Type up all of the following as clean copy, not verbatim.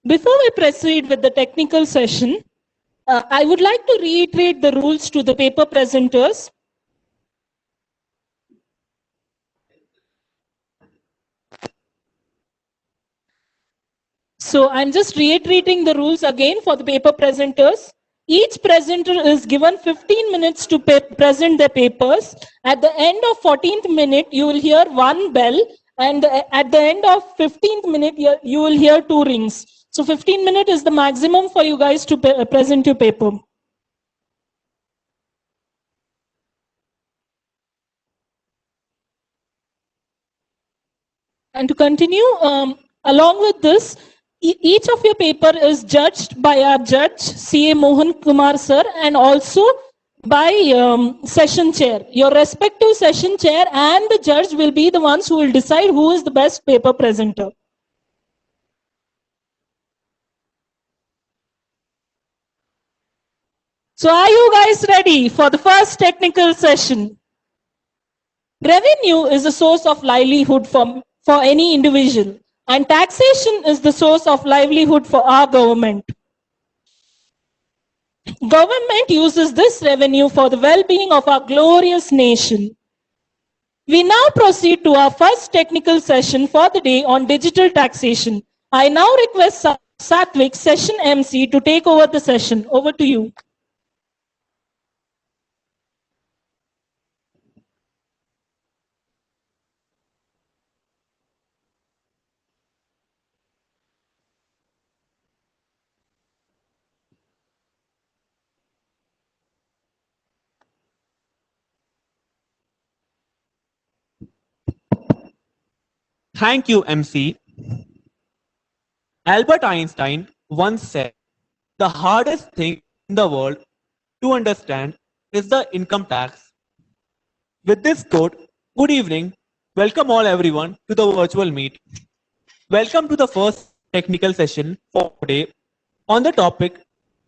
Before we proceed with the technical session, I would like to reiterate the rules to the paper presenters. So I'm just reiterating the rules again for the paper presenters. Each presenter is given 15 minutes to present their papers. At the end of 14th minute, you will hear one bell, and at the end of 15th minute, you will hear two rings. So 15 minutes is the maximum for you guys to present your paper. And to continue, along with this, each of your paper is judged by our judge, C.A. Mohan Kumar sir, and also by session chair. Your respective session chair and the judge will be the ones who will decide who is the best paper presenter. So are you guys ready for the first technical session? Revenue is a source of livelihood for any individual, and taxation is the source of livelihood for our government. Government uses this revenue for the well-being of our glorious nation. We now proceed to our first technical session for the day on digital taxation. I now request Satvik, session MC, to take over the session. Over to you. Thank you, MC. Albert Einstein once said, the hardest thing in the world to understand is the income tax. With this quote, good evening. Welcome all everyone to the virtual meet. Welcome to the first technical session for today on the topic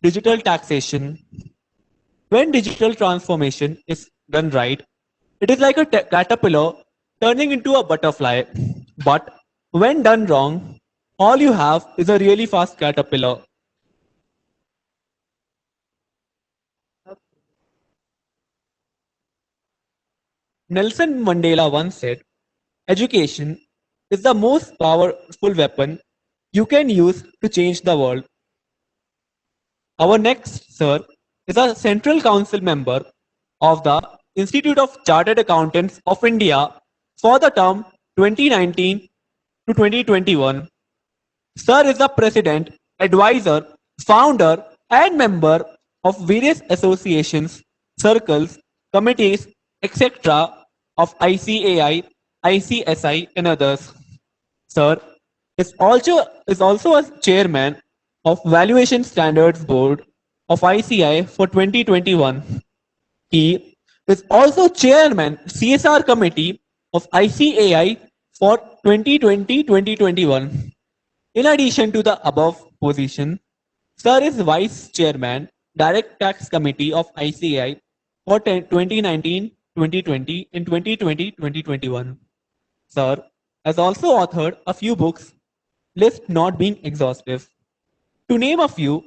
digital taxation. When digital transformation is done right, it is like a caterpillar turning into a butterfly. But when done wrong, all you have is a really fast caterpillar. Nelson Mandela once said, education is the most powerful weapon you can use to change the world. Our next sir is a Central Council member of the Institute of Chartered Accountants of India for the term 2019 to 2021. Sir is the president, advisor, founder, and member of various associations, circles, committees, etc. of ICAI, ICSI, and others. Sir is also a chairman of Valuation Standards Board of ICI for 2021. He is also chairman CSR committee of ICAI for 2020-2021. In addition to the above position, Sir is vice chairman direct tax committee of ICAI for 2019-2020 and 2020-2021. Sir has also authored a few books, list not being exhaustive. To name a few,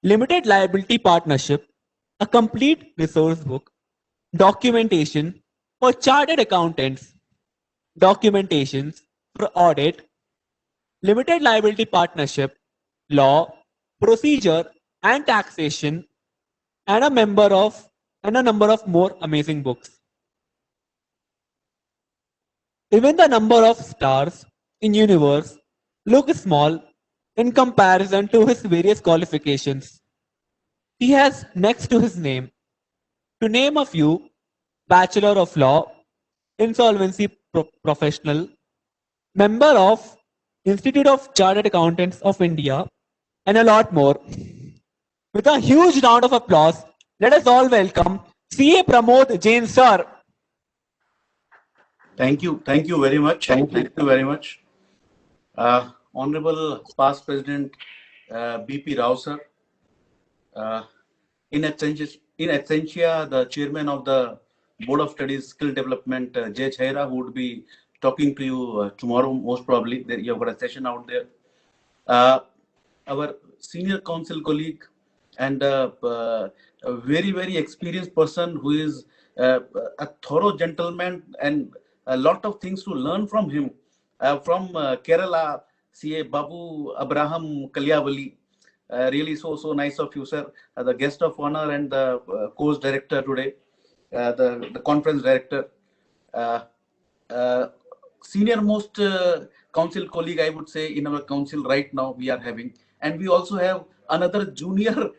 Limited Liability Partnership, a complete resource book, documentation for chartered accountants, documentations for audit, limited liability partnership, law, procedure, and taxation, and a number of more amazing books. Even the number of stars in universe look small in comparison to his various qualifications he has next to his name. To name a few, Bachelor of Law, Insolvency Professional, member of Institute of Chartered Accountants of India, and a lot more. With a huge round of applause, let us all welcome CA Pramod Jain sir. Thank you very much. Thank you very much. Honorable past President BP Rao sir, in absentia, the chairman of the Board of Studies Skill Development, Jay Chaira, who would be talking to you tomorrow, most probably. You have got a session out there. our senior council colleague and a very, very experienced person who is a thorough gentleman and a lot of things to learn from him. From Kerala, CA Babu Abraham Kalyavali. Really so nice of you, sir. The guest of honor and the course director today, the conference director. Uh, Senior most council colleague, I would say, in our council right now we are having, and we also have another junior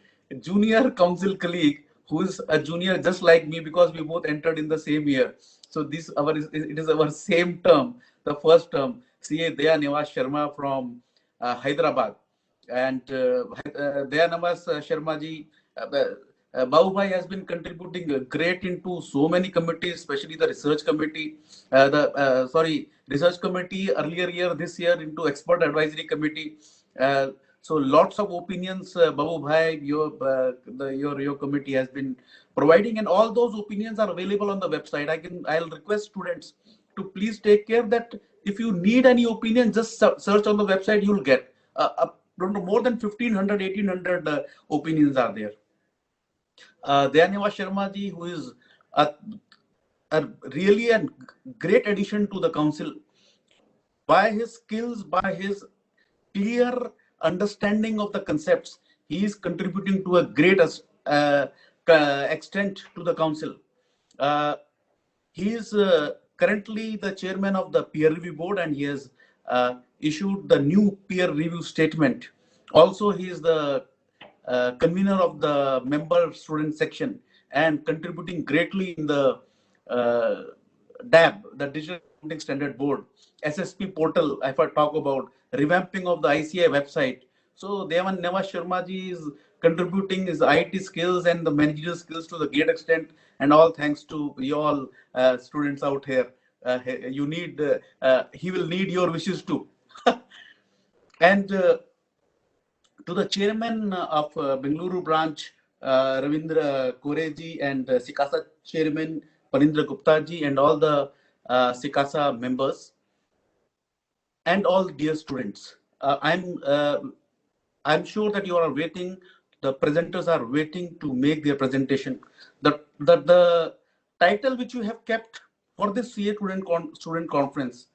council colleague who is a junior just like me because we both entered in the same year. So this it is our same term, the first term. CA Daya Nivas Sharma from Hyderabad, and Daya Nivas Sharma ji. Babu Bhai has been contributing great into so many committees, especially the research committee, research committee earlier year, this year into expert advisory committee. So lots of opinions, Babu Bhai, your committee has been providing, and all those opinions are available on the website. I'll request students to please take care that if you need any opinion, just search on the website, you'll get more than 1500, 1800 opinions are there. Daya Nivas Sharma ji, who is a really a great addition to the council, by his skills, by his clear understanding of the concepts, he is contributing to a great extent to the council. He is currently the chairman of the peer review board, and he has issued the new peer review statement. Also, he is the convener of the member student section and contributing greatly in the DAB, the Digital Accounting Standard Board, SSP portal. If I talk about revamping of the ICI website, so Daya Nivas Sharma ji is contributing his IT skills and the managerial skills to the great extent, and all thanks to you all students out here. You need, he will need your wishes too. And to the chairman of Bengaluru branch, Ravindra Koreji, and Sikasa chairman Panindra Gupta ji, and all the Sikasa members, and all dear students. I'm sure that you are waiting. The presenters are waiting to make their presentation. The title which you have kept for this CA student conference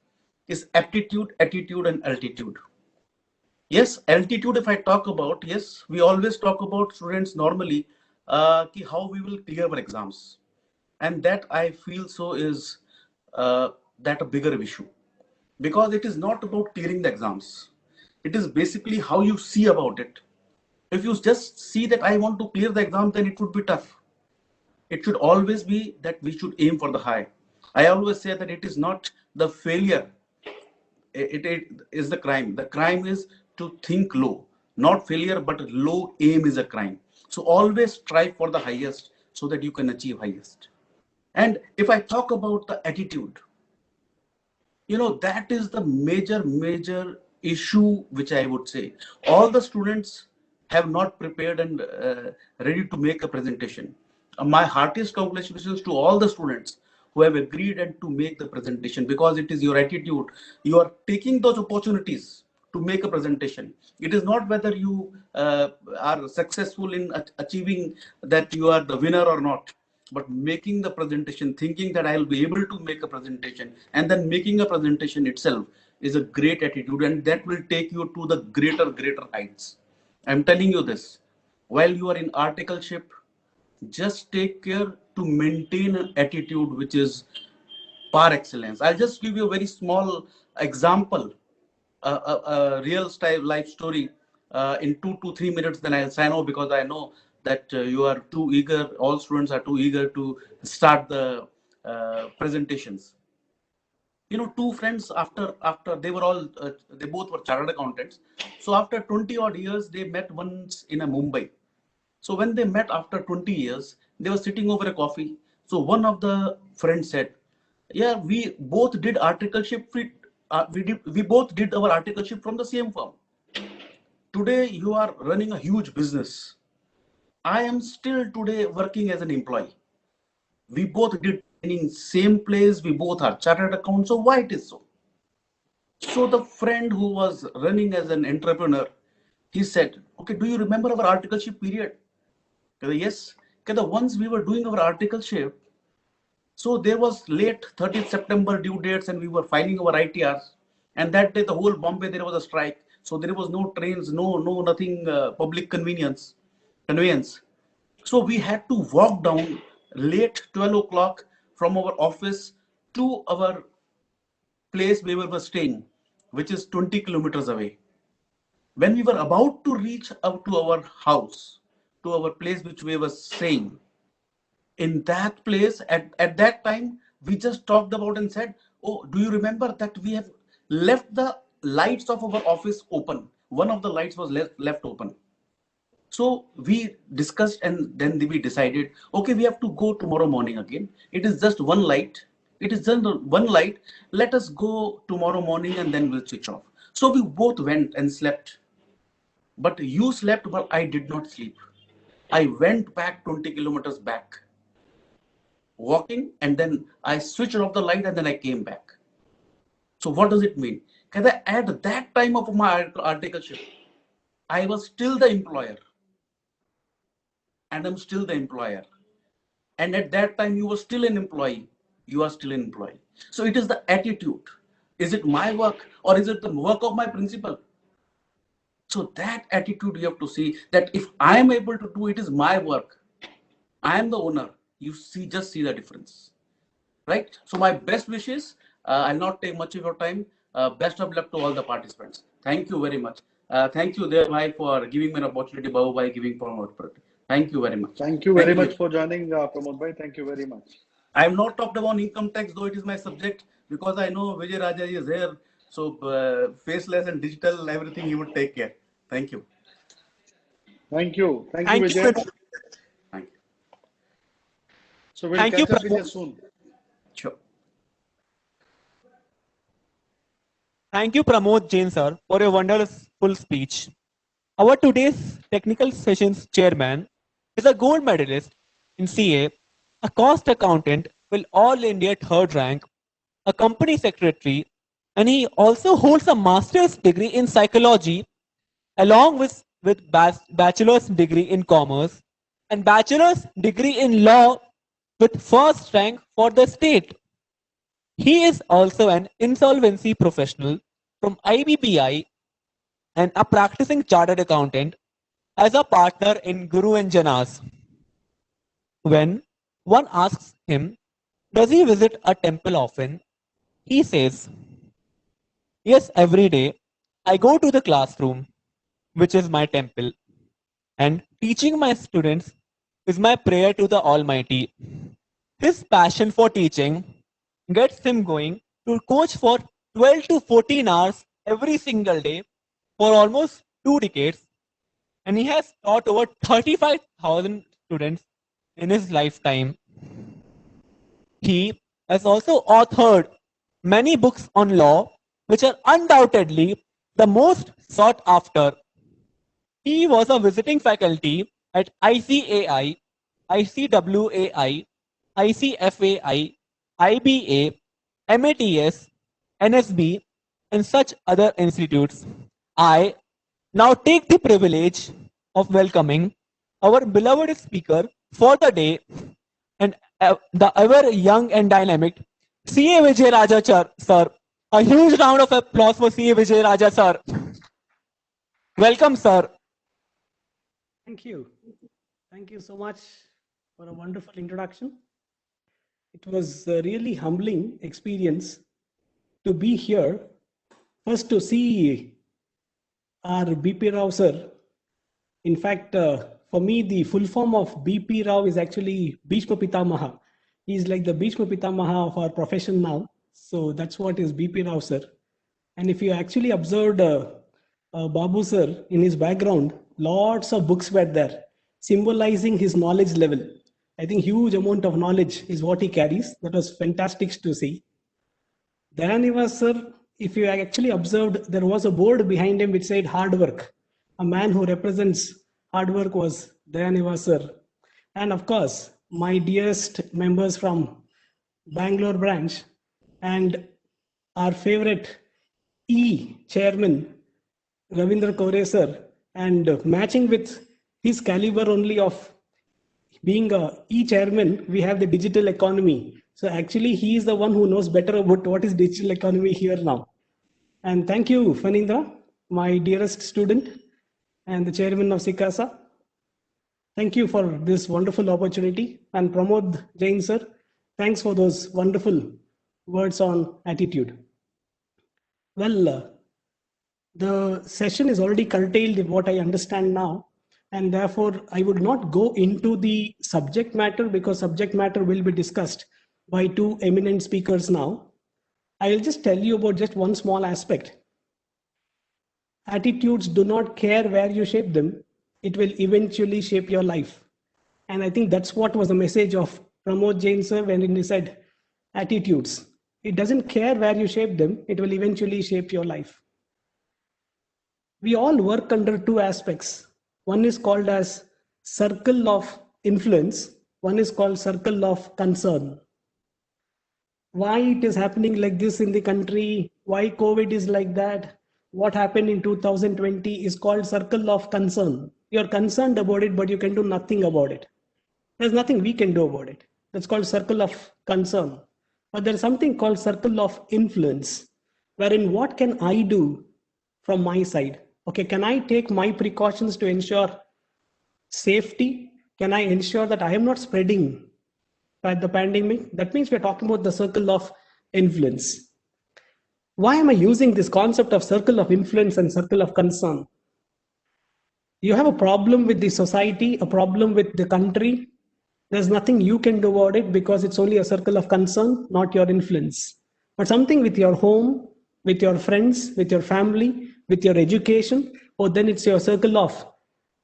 is aptitude, attitude, and altitude. Yes, altitude, if I talk about, yes, we always talk about students normally, how we will clear our exams. And that I feel so is that a bigger issue. Because it is not about clearing the exams. It is basically how you see about it. If you just see that I want to clear the exam, then it would be tough. It should always be that we should aim for the high. I always say that it is not the failure. It is the crime. The crime is to think low. Not failure, but low aim is a crime. So always strive for the highest so that you can achieve highest. And if I talk about the attitude, that is the major issue which I would say. All the students have not prepared and ready to make a presentation. My heartiest congratulations to all the students who have agreed and to make the presentation, because it is your attitude. You are taking those opportunities to make a presentation. It is not whether you are successful in achieving that you are the winner or not, but making the presentation, thinking that I will be able to make a presentation, and then making a presentation itself is a great attitude, and that will take you to the greater heights. I'm telling you this. While you are in articleship, just take care to maintain an attitude which is par excellence. I'll just give you a very small example, a real style life story in 2 to 3 minutes. Then I'll sign off, because I know that you are too eager. All students are too eager to start the presentations. Two friends, after they were all they both were chartered accountants. So after 20 odd years, they met once in a Mumbai. So when they met after 20 years, they were sitting over a coffee. So one of the friends said, "Yeah, we both did articleship. We both did our articleship from the same firm. Today you are running a huge business. I am still today working as an employee. We both did in same place. We both are chartered accountants. So why it is so?" So the friend who was running as an entrepreneur He said, okay, do you remember our articleship period? Yes. Once we were doing our articleship, so there was late 30th September due dates and we were filing our ITRs. And that day, the whole Bombay, there was a strike. So there was no trains, nothing, public conveyance. So we had to walk down late 12 o'clock from our office to our place where we were staying, which is 20 kilometers away. When we were about to reach out to our house, to our place which we were staying, in that place, at that time, we just talked about and said, oh, do you remember that we have left the lights of our office open? One of the lights was left open. So we discussed and then we decided, okay, we have to go tomorrow morning again. It is just one light. It is just one light. Let us go tomorrow morning and then we'll switch off. So we both went and slept. But you slept, but I did not sleep. I went back 20 kilometers back, walking, and then I switched off the light and then I came back. So what does it mean? Because at that time of my articleship, I was still the employer. And I'm still the employer. And at that time, you were still an employee. You are still an employee. So it is the attitude. Is it my work or is it the work of my principal? So that attitude you have to see, that if I am able to do it, is my work. I am the owner. You see, just see the difference, right? So my best wishes. I'll not take much of your time. Best of luck to all the participants. Thank you very much. Thank you, Dev, for giving me an opportunity, Babu, by giving for an opportunity. Thank you very much. Thank you very much for joining, Pramod bhai. Thank you very much. I have not talked about income tax, though it is my subject, because I know Vijay Raja is here. So faceless and digital, everything he would take care. Thank you. Thank you. Thank you, Thank Vijay. you. Thank you. So we'll Thank you, catch up with you Pramod. soon. Sure. Thank you, Pramod Jain sir, for a wonderful speech. Our today's technical sessions chairman is a gold medalist in CA, a cost accountant with All India third rank, a company secretary, and he also holds a master's degree in psychology along with bachelor's degree in commerce and bachelor's degree in law with first rank for the state. He is also an insolvency professional from IBPI and a practicing chartered accountant as a partner in Guru and Janas. When one asks him, does he visit a temple often? He says, yes, every day I go to the classroom, which is my temple, and teaching my students is my prayer to the Almighty. His passion for teaching gets him going to coach for 12 to 14 hours every single day for almost 2 decades, and he has taught over 35,000 students in his lifetime. He has also authored many books on law, which are undoubtedly the most sought after. He was a visiting faculty at ICAI, ICWAI, ICFAI, IBA, MATS, NSB, and such other institutes. I now take the privilege of welcoming our beloved speaker for the day and the ever young and dynamic CA Vijay Raja sir. A huge round of applause for CA Vijay Raja sir. Welcome, sir. Thank you. Thank you so much for a wonderful introduction. It was a really humbling experience to be here. First, to see our BP Rao sir. In fact, for me, the full form of BP Rao is actually Bhishma Pitamaha. He's like the Bhishma Pitamaha of our profession now. So that's what is BP Rao sir. And if you actually observed Babu sir in his background, lots of books were there, symbolizing his knowledge level. I think huge amount of knowledge is what he carries. That was fantastic to see. Dayanivas sir, if you actually observed, there was a board behind him which said hard work. A man who represents hard work was Dayanivas sir. And of course, my dearest members from Bangalore branch and our favorite chairman, Ravindra Kaure sir, And matching with his caliber only of being a e-chairman, we have the digital economy. So actually, he is the one who knows better about what is digital economy here now. And thank you, Phanindra, my dearest student and the chairman of SICASA. Thank you for this wonderful opportunity. And Pramod Jain sir, thanks for those wonderful words on attitude. Well, the session is already curtailed in what I understand now, and therefore I would not go into the subject matter because subject matter will be discussed by two eminent speakers now. I will just tell you about just one small aspect. Attitudes do not care where you shape them. It will eventually shape your life. And I think that's what was the message of Pramod Jain sir when he said attitudes. It doesn't care where you shape them. It will eventually shape your life. We all work under two aspects. One is called as circle of influence. One is called circle of concern. Why it is happening like this in the country, why COVID is like that, what happened in 2020 is called circle of concern. You're concerned about it, but you can do nothing about it. There's nothing we can do about it. That's called circle of concern. But there's something called circle of influence, wherein what can I do from my side? Okay, can I take my precautions to ensure safety? Can I ensure that I am not spreading the pandemic? That means we're talking about the circle of influence. Why am I using this concept of circle of influence and circle of concern? You have a problem with the society, a problem with the country. There's nothing you can do about it because it's only a circle of concern, not your influence. But something with your home, with your friends, with your family, with your education, or then it's your circle of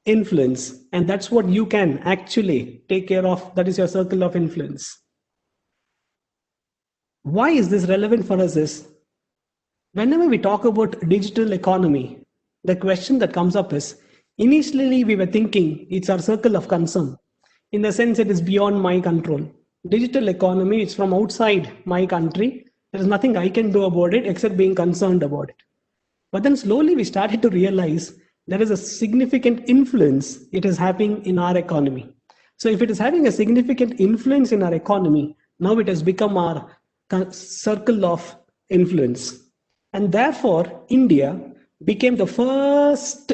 influence. And that's what you can actually take care of. That is your circle of influence. Why is this relevant for us is, whenever we talk about digital economy, the question that comes up is, initially we were thinking it's our circle of concern. In the sense it is beyond my control. Digital economy, it's from outside my country. There is nothing I can do about it except being concerned about it. But then slowly we started to realize there is a significant influence it is having in our economy. So if it is having a significant influence in our economy, now it has become our circle of influence. And therefore, India became the first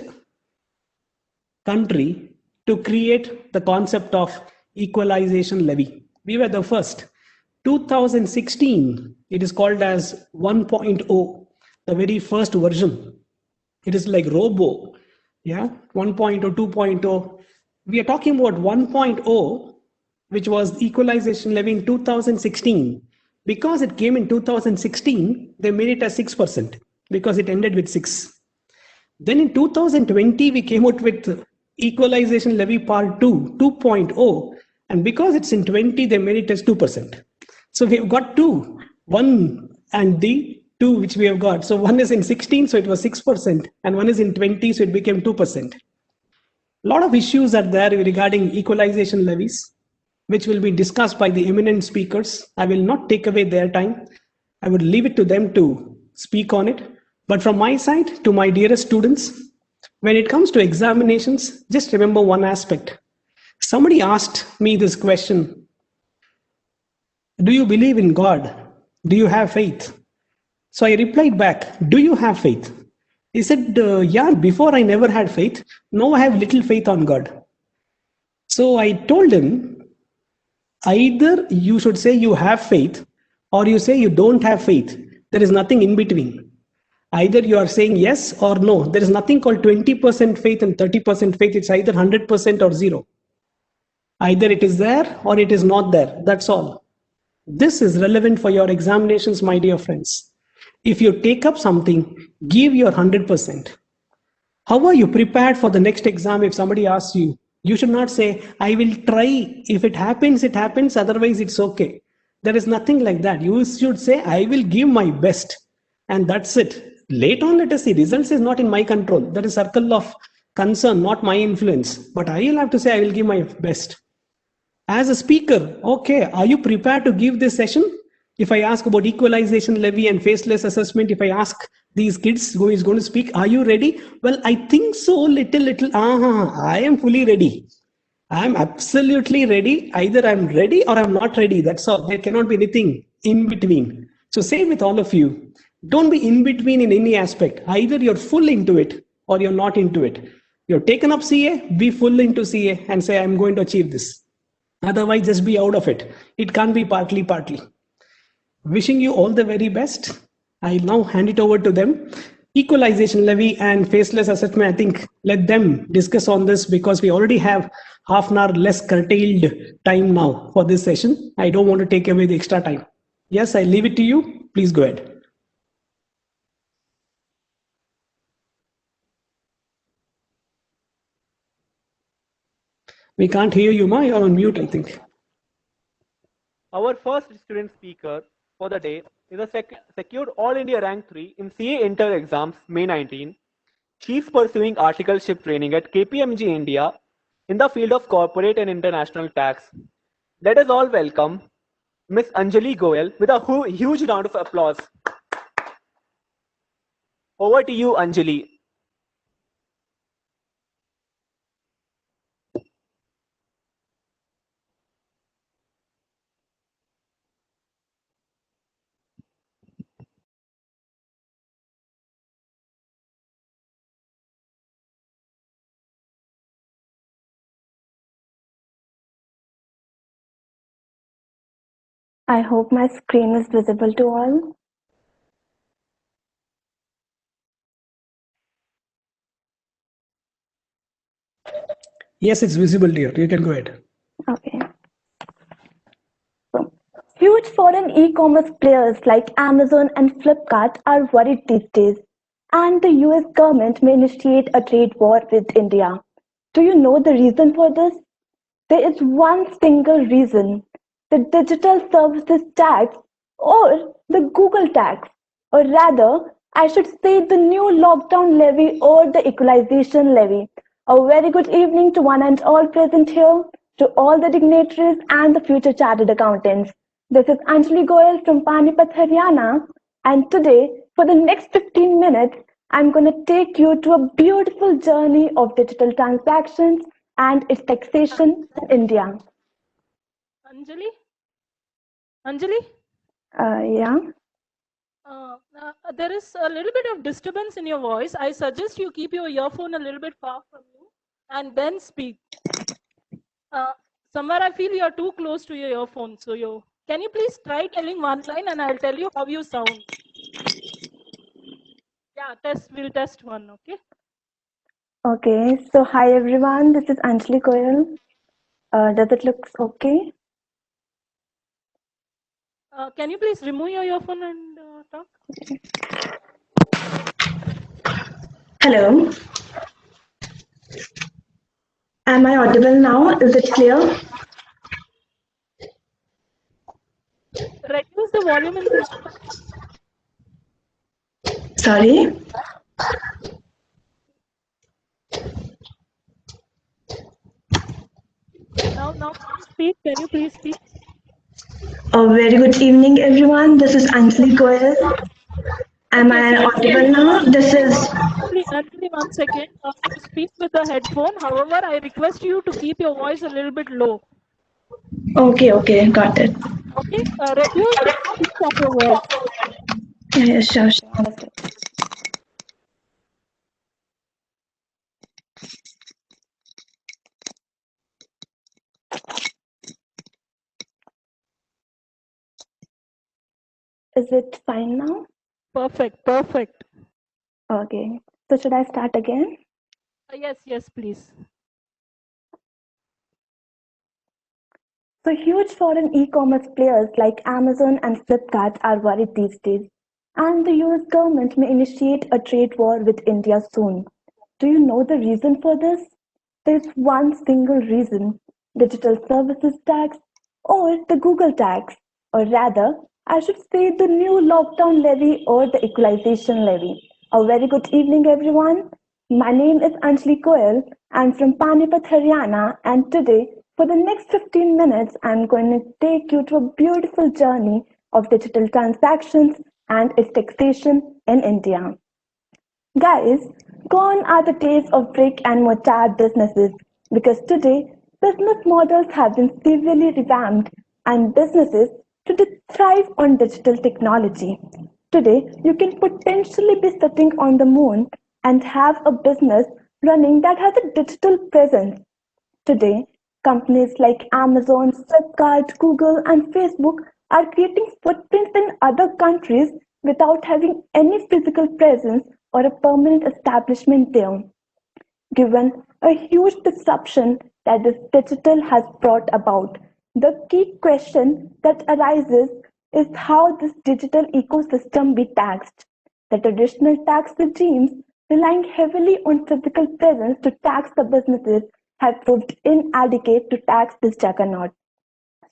country to create the concept of equalization levy. We were the first. 2016, it is called as 1.0, the very first version. It is like Robo, yeah, 1.0, 2.0. We are talking about 1.0, which was equalization levy in 2016. Because it came in 2016, they made it as 6% because it ended with 6. Then in 2020, we came out with equalization levy part 2, 2.0. And because it's in 20, they made it as 2%. So we've got two, one and the two which we have got. So one is in 16, so it was 6%, and one is in 20, so it became 2%. A lot of issues are there regarding equalization levies, which will be discussed by the eminent speakers. I will not take away their time. I would leave it to them to speak on it. But from my side, to my dearest students, when it comes to examinations, just remember one aspect. Somebody asked me this question: do you believe in God? Do you have faith? So I replied back, do you have faith? He said, yeah, before I never had faith. Now I have little faith on God. So I told him, either you should say you have faith or you say you don't have faith. There is nothing in between. Either you are saying yes or no. There is nothing called 20% faith and 30% faith. It's either 100% or 0. Either it is there or it is not there. That's all. This is relevant for your examinations, my dear friends. If you take up something, give your 100%. How are you prepared for the next exam if somebody asks you? You should not say, I will try. If it happens, it happens. Otherwise, it's okay. There is nothing like that. You should say, I will give my best. And that's it. Later on, let us see. Results is not in my control. That is circle of concern, not my influence. But I will have to say, I will give my best. As a speaker, okay, are you prepared to give this session? If I ask about equalization levy and faceless assessment, if I ask these kids who is going to speak, are you ready? Well, I think so, little. I am fully ready. I'm absolutely ready. Either I'm ready or I'm not ready. That's all. There cannot be anything in between. So same with all of you. Don't be in between in any aspect. Either you're full into it or you're not into it. You're taken up CA, be full into CA and say, I'm going to achieve this. Otherwise, just be out of it. It can't be partly. Wishing you all the very best. I'll now hand it over to them. Equalization levy and faceless assessment, I think let them discuss on this because we already have half an hour less curtailed time now for this session. I don't want to take away the extra time. Yes, I leave it to you. Please go ahead. We can't hear you, Ma. You're on mute, I think. Our first student speaker for the day is a secured All India Rank 3 in CA Inter exams May 19. She is pursuing articleship training at KPMG India in the field of corporate and international tax. Let us all welcome Miss Anjali Goyal with a huge round of applause. Over to you, Anjali. I hope my screen is visible to all. Yes, it's visible, dear. You can go ahead. Okay. So, huge foreign e-commerce players like Amazon and Flipkart are worried these days, and the US government may initiate a trade war with India. Do you know the reason for this? There is one single reason: the digital services tax or the Google tax, or rather, I should say the new lockdown levy or the equalization levy. A very good evening to one and all present here, to all the dignitaries and the future chartered accountants. This is Anjali Goyal from Panipat, Haryana, and today, for the next 15 minutes, I'm going to take you to a beautiful journey of digital transactions and its taxation in India. Anjali? Yeah. There is a little bit of disturbance in your voice. I suggest you keep your earphone a little bit far from you and then speak. Somewhere I feel you're too close to your earphone. So can you please try telling one line and I'll tell you how you sound. Yeah, we'll test one, okay? Okay, so hi everyone, this is Anjali Goyal. Does it look okay? Can you please remove your earphone and talk? Hello. Am I audible now? Is it clear? Reduce the volume in the... Sorry? Now speak. Can you please speak? A very good evening, everyone. This is Anjali Goyal. Am I audible now? This is... Anjali, 1 second. You speak with the headphone. However, I request you to keep your voice a little bit low. Okay, got it. Okay, reduce the pitch of your voice. Yeah, sure. Understood. Is it fine now? Perfect. Okay, so should I start again? Yes, please. So huge foreign e-commerce players like Amazon and Flipkart are worried these days, and the US government may initiate a trade war with India soon. Do you know the reason for this? There's one single reason: digital services tax or the Google tax, or rather, I should say the new lockdown levy or the equalization levy. A very good evening, everyone. My name is Anjali Goyal. I'm from Panipat, Haryana, and today, for the next 15 minutes, I'm going to take you to a beautiful journey of digital transactions and its taxation in India. Guys, gone are the days of brick and mortar businesses because today business models have been severely revamped and businesses today thrive on digital technology. Today, you can potentially be sitting on the moon and have a business running that has a digital presence. Today, companies like Amazon, Flipkart, Google, and Facebook are creating footprints in other countries without having any physical presence or a permanent establishment there. Given a huge disruption that this digital has brought about, the key question that arises is how this digital ecosystem be taxed. The traditional tax regimes relying heavily on physical presence to tax the businesses have proved inadequate to tax this juggernaut.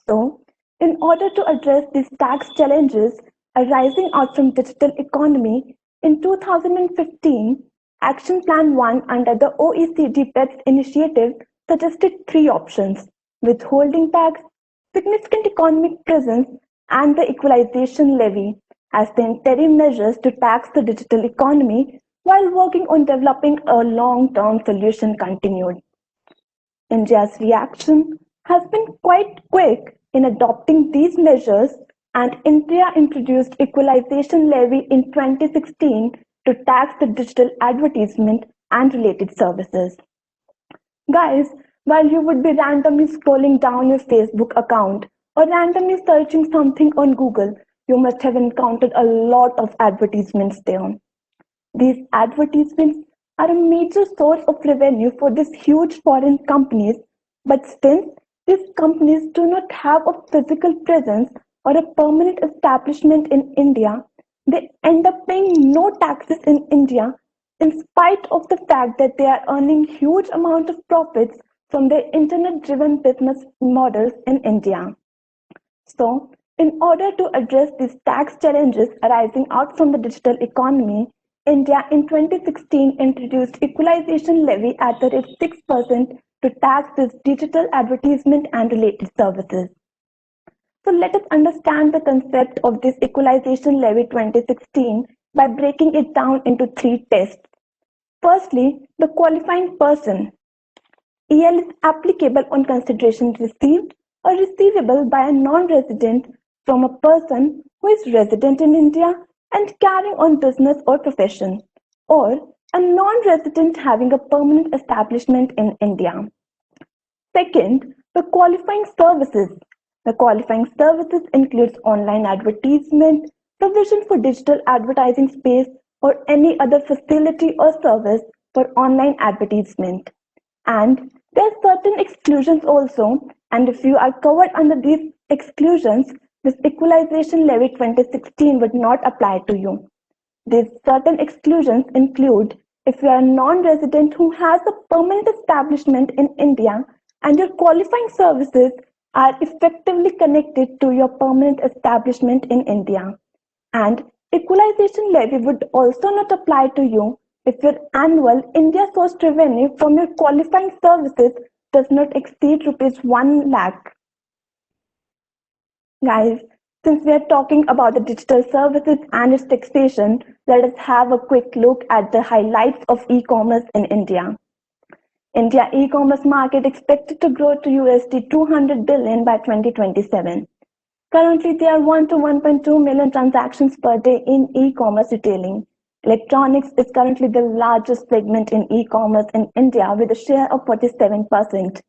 So, in order to address these tax challenges arising out from digital economy, in 2015, Action Plan 1 under the OECD BEPS initiative suggested three options: withholding tax, significant economic presence, and the equalization levy as the interim measures to tax the digital economy while working on developing a long-term solution continued. India's reaction has been quite quick in adopting these measures, and India introduced equalization levy in 2016 to tax the digital advertisement and related services. Guys, while you would be randomly scrolling down your Facebook account or randomly searching something on Google, you must have encountered a lot of advertisements there. These advertisements are a major source of revenue for these huge foreign companies, but since these companies do not have a physical presence or a permanent establishment in India, they end up paying no taxes in India in spite of the fact that they are earning huge amount of profits from their internet-driven business models in India. So, in order to address these tax challenges arising out from the digital economy, India in 2016 introduced equalization levy at the rate 6% to tax this digital advertisement and related services. So let us understand the concept of this equalization levy 2016 by breaking it down into three tests. Firstly, the qualifying person. EL is applicable on consideration received or receivable by a non-resident from a person who is resident in India and carrying on business or profession, or a non-resident having a permanent establishment in India. Second, the qualifying services. The qualifying services includes online advertisement, provision for digital advertising space, or any other facility or service for online advertisement. And there are certain exclusions also, and if you are covered under these exclusions, this equalization levy 2016 would not apply to you. These certain exclusions include if you are a non-resident who has a permanent establishment in India and your qualifying services are effectively connected to your permanent establishment in India. And equalization levy would also not apply to you if your annual India sourced revenue from your qualifying services does not exceed rupees 1 lakh. Guys, since we are talking about the digital services and its taxation, let us have a quick look at the highlights of e-commerce in India. India e-commerce market expected to grow to USD 200 billion by 2027. Currently, there are 1 to 1.2 million transactions per day in e-commerce retailing. Electronics is currently the largest segment in e-commerce in India with a share of 47%.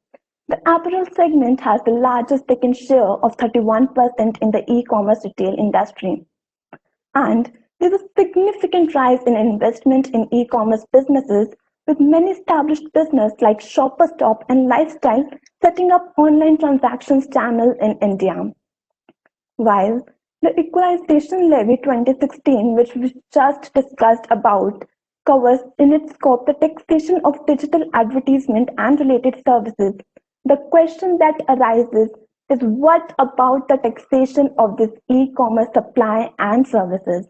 The apparel segment has the largest second share of 31% in the e-commerce retail industry. And there's a significant rise in investment in e-commerce businesses, with many established businesses like Shopper Stop and Lifestyle setting up online transactions channels in India. While the Equalization Levy 2016, which we just discussed about, covers in its scope the taxation of digital advertisement and related services, the question that arises is what about the taxation of this e-commerce supply and services?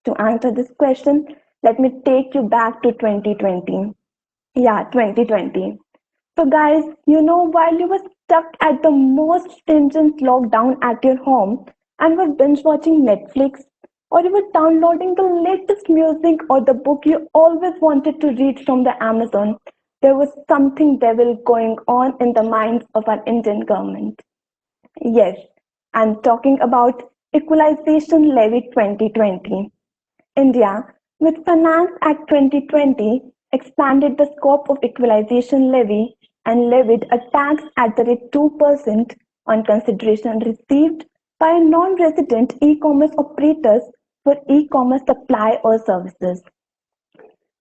To answer this question, let me take you back to 2020. Yeah, 2020. So guys, while you were stuck at the most stringent lockdown at your home, and were binge watching Netflix, or you were downloading the latest music or the book you always wanted to read from the Amazon, there was something devil going on in the minds of our Indian government. Yes, I'm talking about Equalization Levy 2020. India, with Finance Act 2020, expanded the scope of equalization levy and levied a tax at the rate 2% on consideration received by non-resident e-commerce operators for e-commerce supply or services.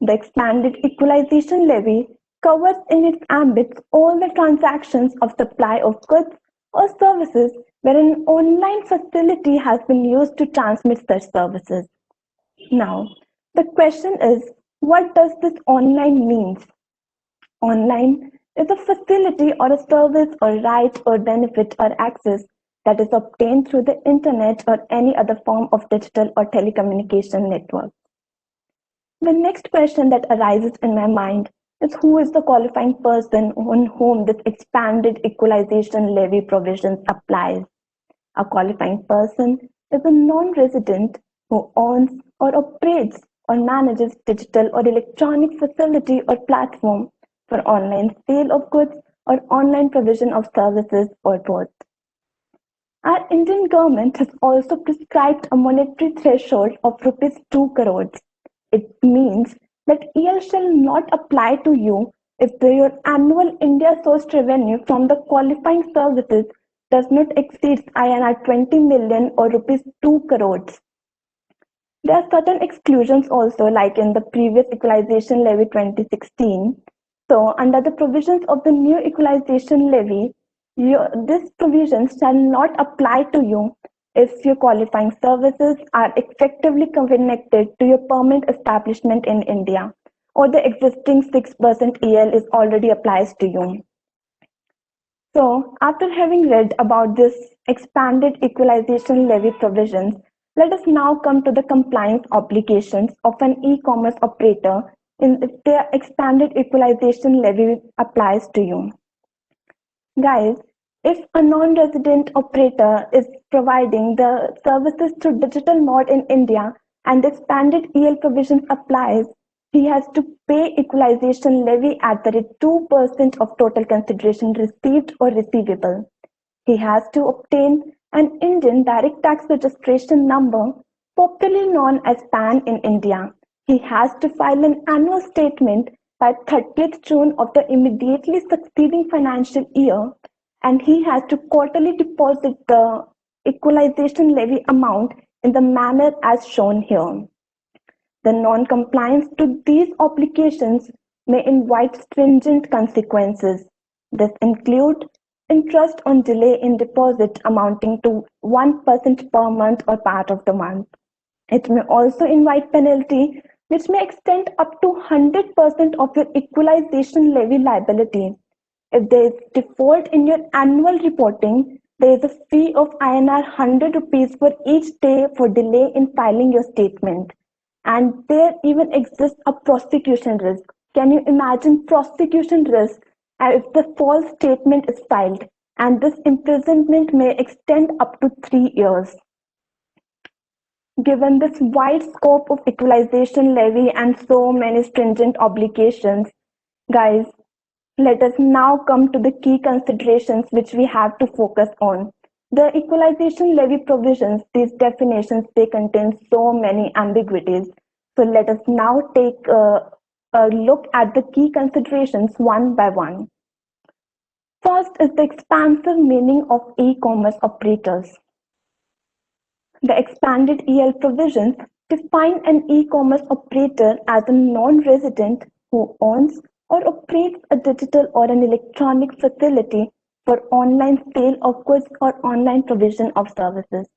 The expanded equalization levy covers in its ambit all the transactions of supply of goods or services where an online facility has been used to transmit such services. Now, the question is, what does this online mean? Online is a facility or a service or right or benefit or access that is obtained through the internet or any other form of digital or telecommunication network. The next question that arises in my mind is who is the qualifying person on whom this expanded equalization levy provisions applies. A qualifying person is a non-resident who owns or operates or manages digital or electronic facility or platform for online sale of goods or online provision of services or both. Our Indian government has also prescribed a monetary threshold of rupees 2 crores. It means that EL shall not apply to you if your annual India sourced revenue from the qualifying services does not exceed INR 20 million or rupees 2 crores. There are certain exclusions also, like in the previous Equalization Levy 2016. So, under the provisions of the new Equalization Levy, this provision shall not apply to you if your qualifying services are effectively connected to your permanent establishment in India, or the existing 6% EL is already applies to you. So, after having read about this expanded equalization levy provisions, let us now come to the compliance obligations of an e-commerce operator if the expanded equalization levy applies to you. Guys, if a non-resident operator is providing the services through digital mode in India and the expanded EL provisions applies, he has to pay equalization levy at the rate 2% of total consideration received or receivable. He has to obtain an Indian direct tax registration number, popularly known as PAN in India. He has to file an annual statement by 30th June of the immediately succeeding financial year, and he has to quarterly deposit the equalization levy amount in the manner as shown here. The non-compliance to these obligations may invite stringent consequences. This include interest on delay in deposit amounting to 1% per month or part of the month. It may also invite penalty which may extend up to 100% of your equalization levy liability. If there is default in your annual reporting, there is a fee of INR 100 rupees for each day for delay in filing your statement. And there even exists a prosecution risk. Can you imagine prosecution risk if the false statement is filed? And this imprisonment may extend up to 3 years. Given this wide scope of equalization levy and so many stringent obligations, guys, let us now come to the key considerations which we have to focus on. The equalization levy provisions, these definitions, they contain so many ambiguities. So let us now take a look at the key considerations one by one. First is the expansive meaning of e-commerce operators. The expanded EL provisions define an e-commerce operator as a non-resident who owns or operates a digital or an electronic facility for online sale of goods or online provision of services.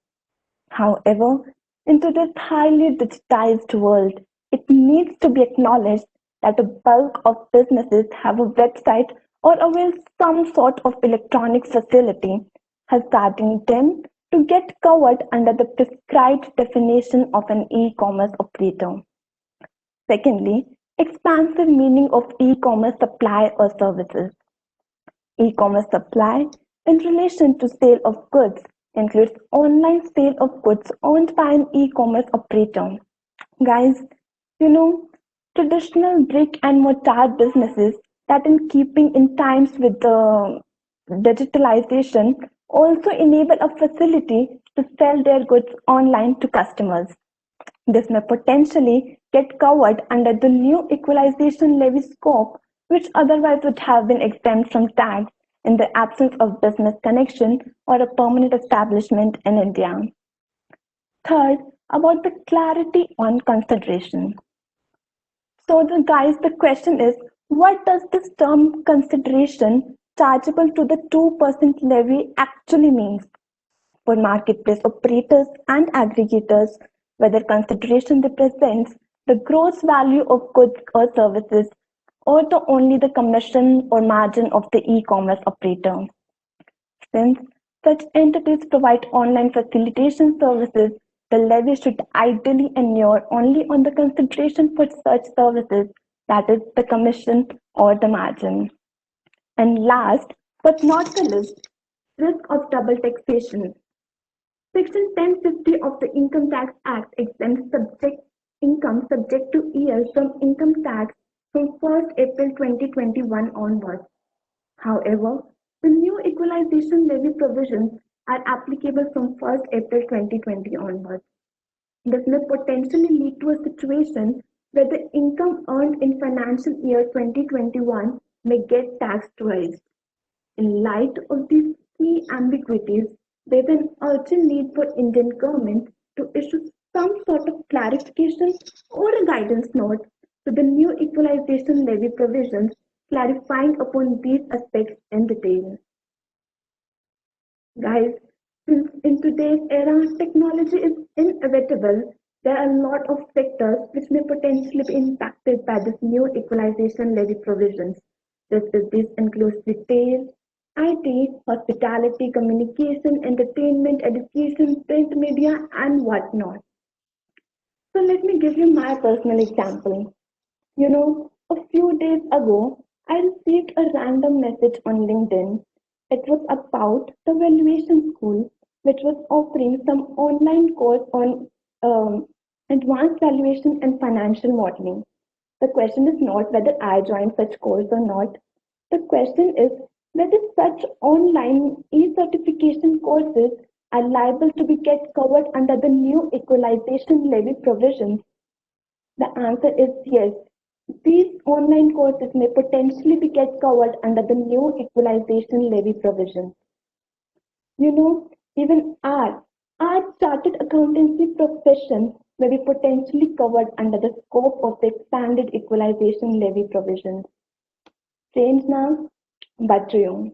However, in today's highly digitized world, it needs to be acknowledged that a bulk of businesses have a website or avail some sort of electronic facility, hazarding them to get covered under the prescribed definition of an e-commerce operator. Secondly, expansive meaning of e-commerce supply or services. E-commerce supply in relation to sale of goods includes online sale of goods owned by an e-commerce operator. Guys, you know, traditional brick and mortar businesses that in keeping in times with the digitalization also enable a facility to sell their goods online to customers. This may potentially get covered under the new equalization levy scope, which otherwise would have been exempt from tax in the absence of business connection or a permanent establishment in India. Third, about the clarity on consideration. So, the question is, what does this term consideration chargeable to the 2% levy actually means? For marketplace operators and aggregators, whether consideration represents the gross value of goods or services or only the commission or margin of the e-commerce operator. Since such entities provide online facilitation services, the levy should ideally inure only on the consideration for such services, that is, the commission or the margin. And last but not the least, risk of double taxation. Section 1050 of the Income Tax Act exempts income subject to years from income tax from 1st April 2021 onwards. However, the new equalization levy provisions are applicable from 1st April 2020 onwards. This may potentially lead to a situation where the income earned in financial year 2021 may get taxed twice. In light of these key ambiguities, there is an urgent need for Indian government to issue some sort of clarification or a guidance note to the new equalization levy provisions, clarifying upon these aspects in detail. Guys, since in today's era technology is inevitable, there are a lot of sectors which may potentially be impacted by this new equalization levy provisions. This includes retail, IT, hospitality, communication, entertainment, education, print media, and whatnot. So let me give you my personal example. A few days ago, I received a random message on LinkedIn. It was about the valuation school, which was offering some online course on advanced valuation and financial modeling. The question is not whether I joined such course or not. The question is whether such online e-certification courses are liable to be get covered under the new equalization levy provisions. The answer is yes. These online courses may potentially be get covered under the new equalization levy provisions. Even our chartered accountancy profession may be potentially covered under the scope of the expanded equalization levy provisions. Strange now, but true.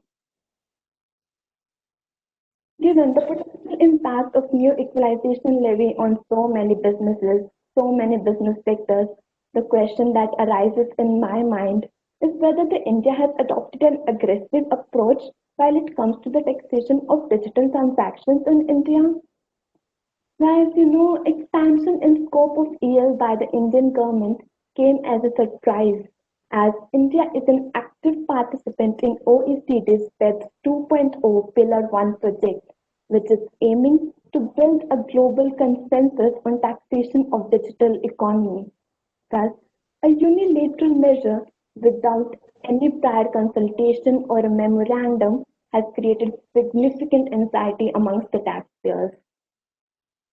Given the potential impact of new equalization levy on so many businesses, so many business sectors, the question that arises in my mind is whether the India has adopted an aggressive approach while it comes to the taxation of digital transactions in India. Guys, expansion in scope of EL by the Indian government came as a surprise, as India is an active participant in OECD's BEPS 2.0 Pillar 1 project, which is aiming to build a global consensus on taxation of digital economy. Thus, a unilateral measure without any prior consultation or a memorandum has created significant anxiety amongst the taxpayers.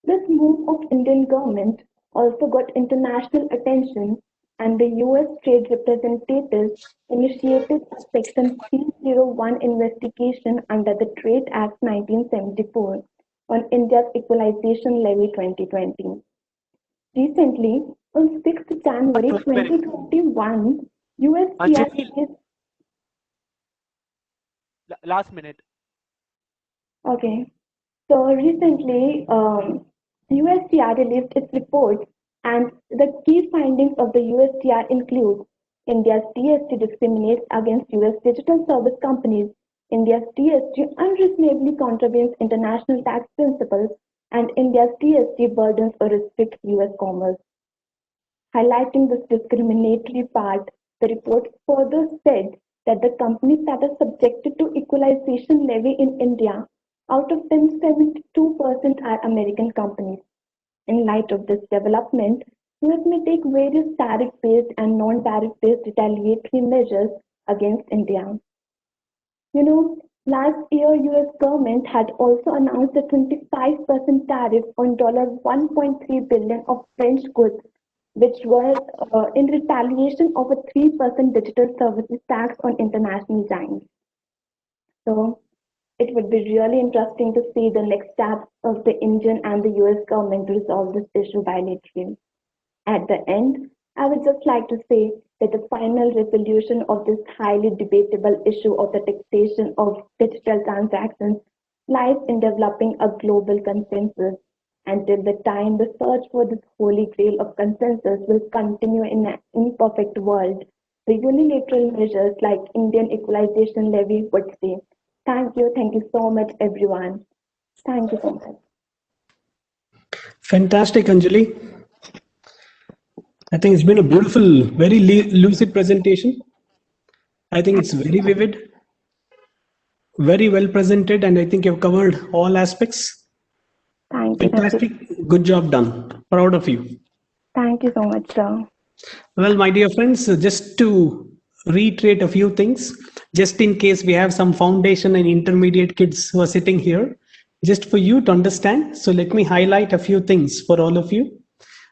This move of Indian government also got international attention, and the US Trade Representatives initiated a Section 301 investigation under the Trade Act 1974 on India's Equalization Levy 2020. Recently, on 6th January 2021, USTR last minute. Okay. So recently, USTR released its report, and the key findings of the USTR include India's TST discriminates against US digital service companies, India's TST unreasonably contravenes international tax principles, and India's TST burdens or restricts US commerce. Highlighting this discriminatory part, the report further said that the companies that are subjected to equalization levy in India Out of them, 72% are American companies. In light of this development, US may take various tariff-based and non-tariff-based retaliatory measures against India. You know, last year US government had also announced a 25% tariff on $1.3 billion of French goods, which was in retaliation of a 3% digital services tax on international giants. So it would be really interesting to see the next steps of the Indian and the US government to resolve this issue bilaterally. At the end, I would just like to say that the final resolution of this highly debatable issue of the taxation of digital transactions lies in developing a global consensus. Until the time, the search for this holy grail of consensus will continue in an imperfect world. The unilateral measures like Indian equalization levy would say. Thank you so much, everyone. Thank you so much. Fantastic, Anjali. I think it's been a beautiful, very lucid presentation. I think it's very vivid, very well presented, and I think you've covered all aspects. Thank you. Fantastic. Good job done. Proud of you. Thank you so much, sir. Well, my dear friends, just to reiterate a few things, just in case we have some foundation and intermediate kids who are sitting here, just for you to understand. So let me highlight a few things for all of you.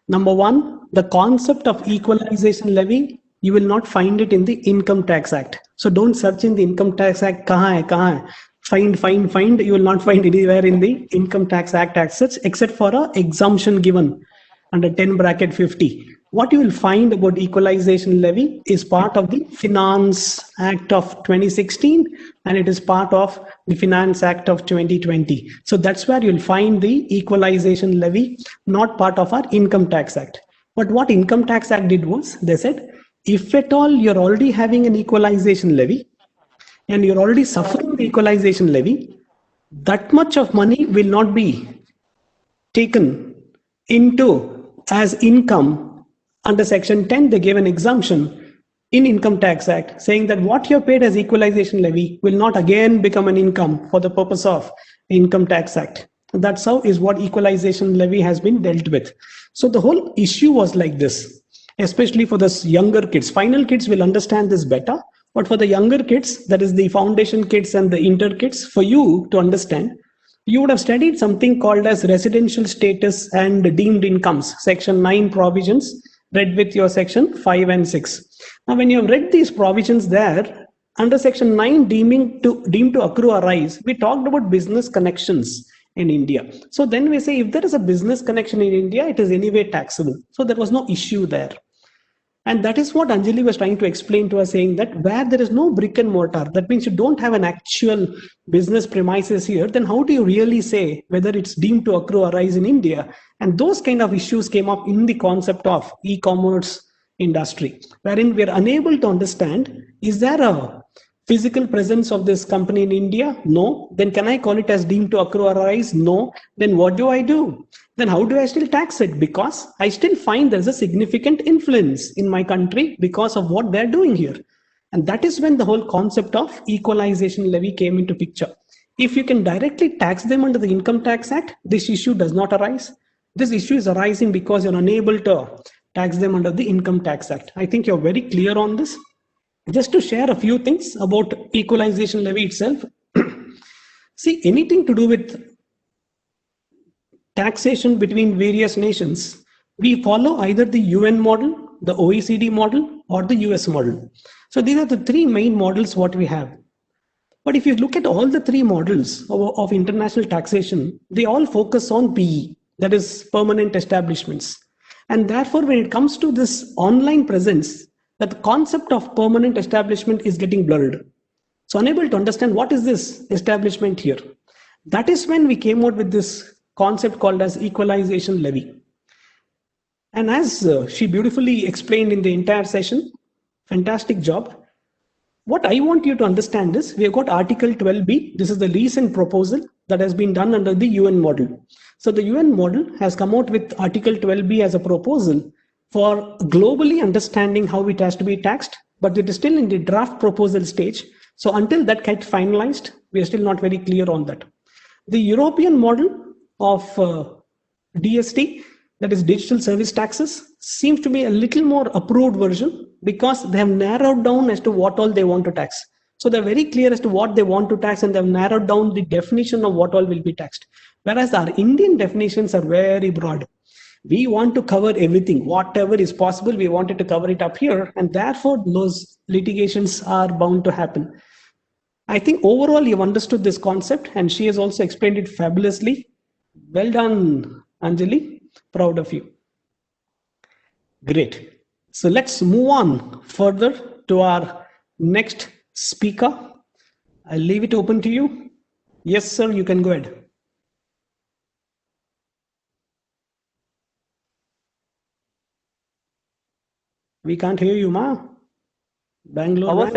Number one, the concept of equalization levy, you will not find it in the Income Tax Act. So don't search in the Income Tax Act, kahan hai. Find, you will not find anywhere in the Income Tax Act as such, except for an exemption given under 10(50). What you will find about equalization levy is part of the Finance Act of 2016, and it is part of the Finance Act of 2020. So that's where you'll find the equalization levy, not part of our Income Tax Act. But what Income Tax Act did was, they said, if at all you're already having an equalization levy, and you're already suffering the equalization levy, that much of money will not be taken into as income. Under Section 10, they gave an exemption in Income Tax Act saying that what you're paid as equalization levy will not again become an income for the purpose of the Income Tax Act. That's how is what equalization levy has been dealt with. So the whole issue was like this, especially for the younger kids. Final kids will understand this better, but for the younger kids, that is the foundation kids and the inter kids, for you to understand, you would have studied something called as residential status and deemed incomes, Section 9 provisions, read with your Section 5 and 6. Now, when you have read these provisions there, under Section 9 deemed to accrue or rise, we talked about business connections in India. So then we say if there is a business connection in India, it is anyway taxable. So there was no issue there. And that is what Anjali was trying to explain to us, saying that where there is no brick and mortar, that means you don't have an actual business premises here, then how do you really say whether it's deemed to accrue or rise in India? And those kind of issues came up in the concept of e-commerce industry, wherein we're unable to understand, is there a physical presence of this company in India? No. Then can I call it as deemed to accrue or rise? No. Then what do I do? Then how do I still tax it? Because I still find there's a significant influence in my country because of what they're doing here. And that is when the whole concept of equalization levy came into picture. If you can directly tax them under the Income Tax Act, this issue does not arise. This issue is arising because you're unable to tax them under the Income Tax Act. I think you're very clear on this. Just to share a few things about equalization levy itself. See, anything to do with taxation between various nations, we follow either the UN model, the OECD model, or the US model. So these are the three main models what we have. But if you look at all the three models of international taxation, they all focus on PE, that is permanent establishments. And therefore, when it comes to this online presence, that the concept of permanent establishment is getting blurred. So unable to understand what is this establishment here. That is when we came out with this concept called as equalization levy. And as she beautifully explained in the entire session, fantastic job. What I want you to understand is we have got Article 12B. This is the recent proposal that has been done under the UN model. So the UN model has come out with Article 12B as a proposal for globally understanding how it has to be taxed, but it is still in the draft proposal stage. So until that gets finalized, we are still not very clear on that. The European model of DST, that is digital service taxes, seems to be a little more approved version because they have narrowed down as to what all they want to tax. So they're very clear as to what they want to tax, and they've narrowed down the definition of what all will be taxed. Whereas our Indian definitions are very broad. We want to cover everything, whatever is possible, we wanted to cover it up here, and therefore those litigations are bound to happen. I think overall you've understood this concept, and she has also explained it fabulously. Well done, Anjali. Proud of you. Great. So let's move on further to our next speaker. I'll leave it open to you. Yes, sir, you can go ahead. We can't hear you, ma. Bangalore.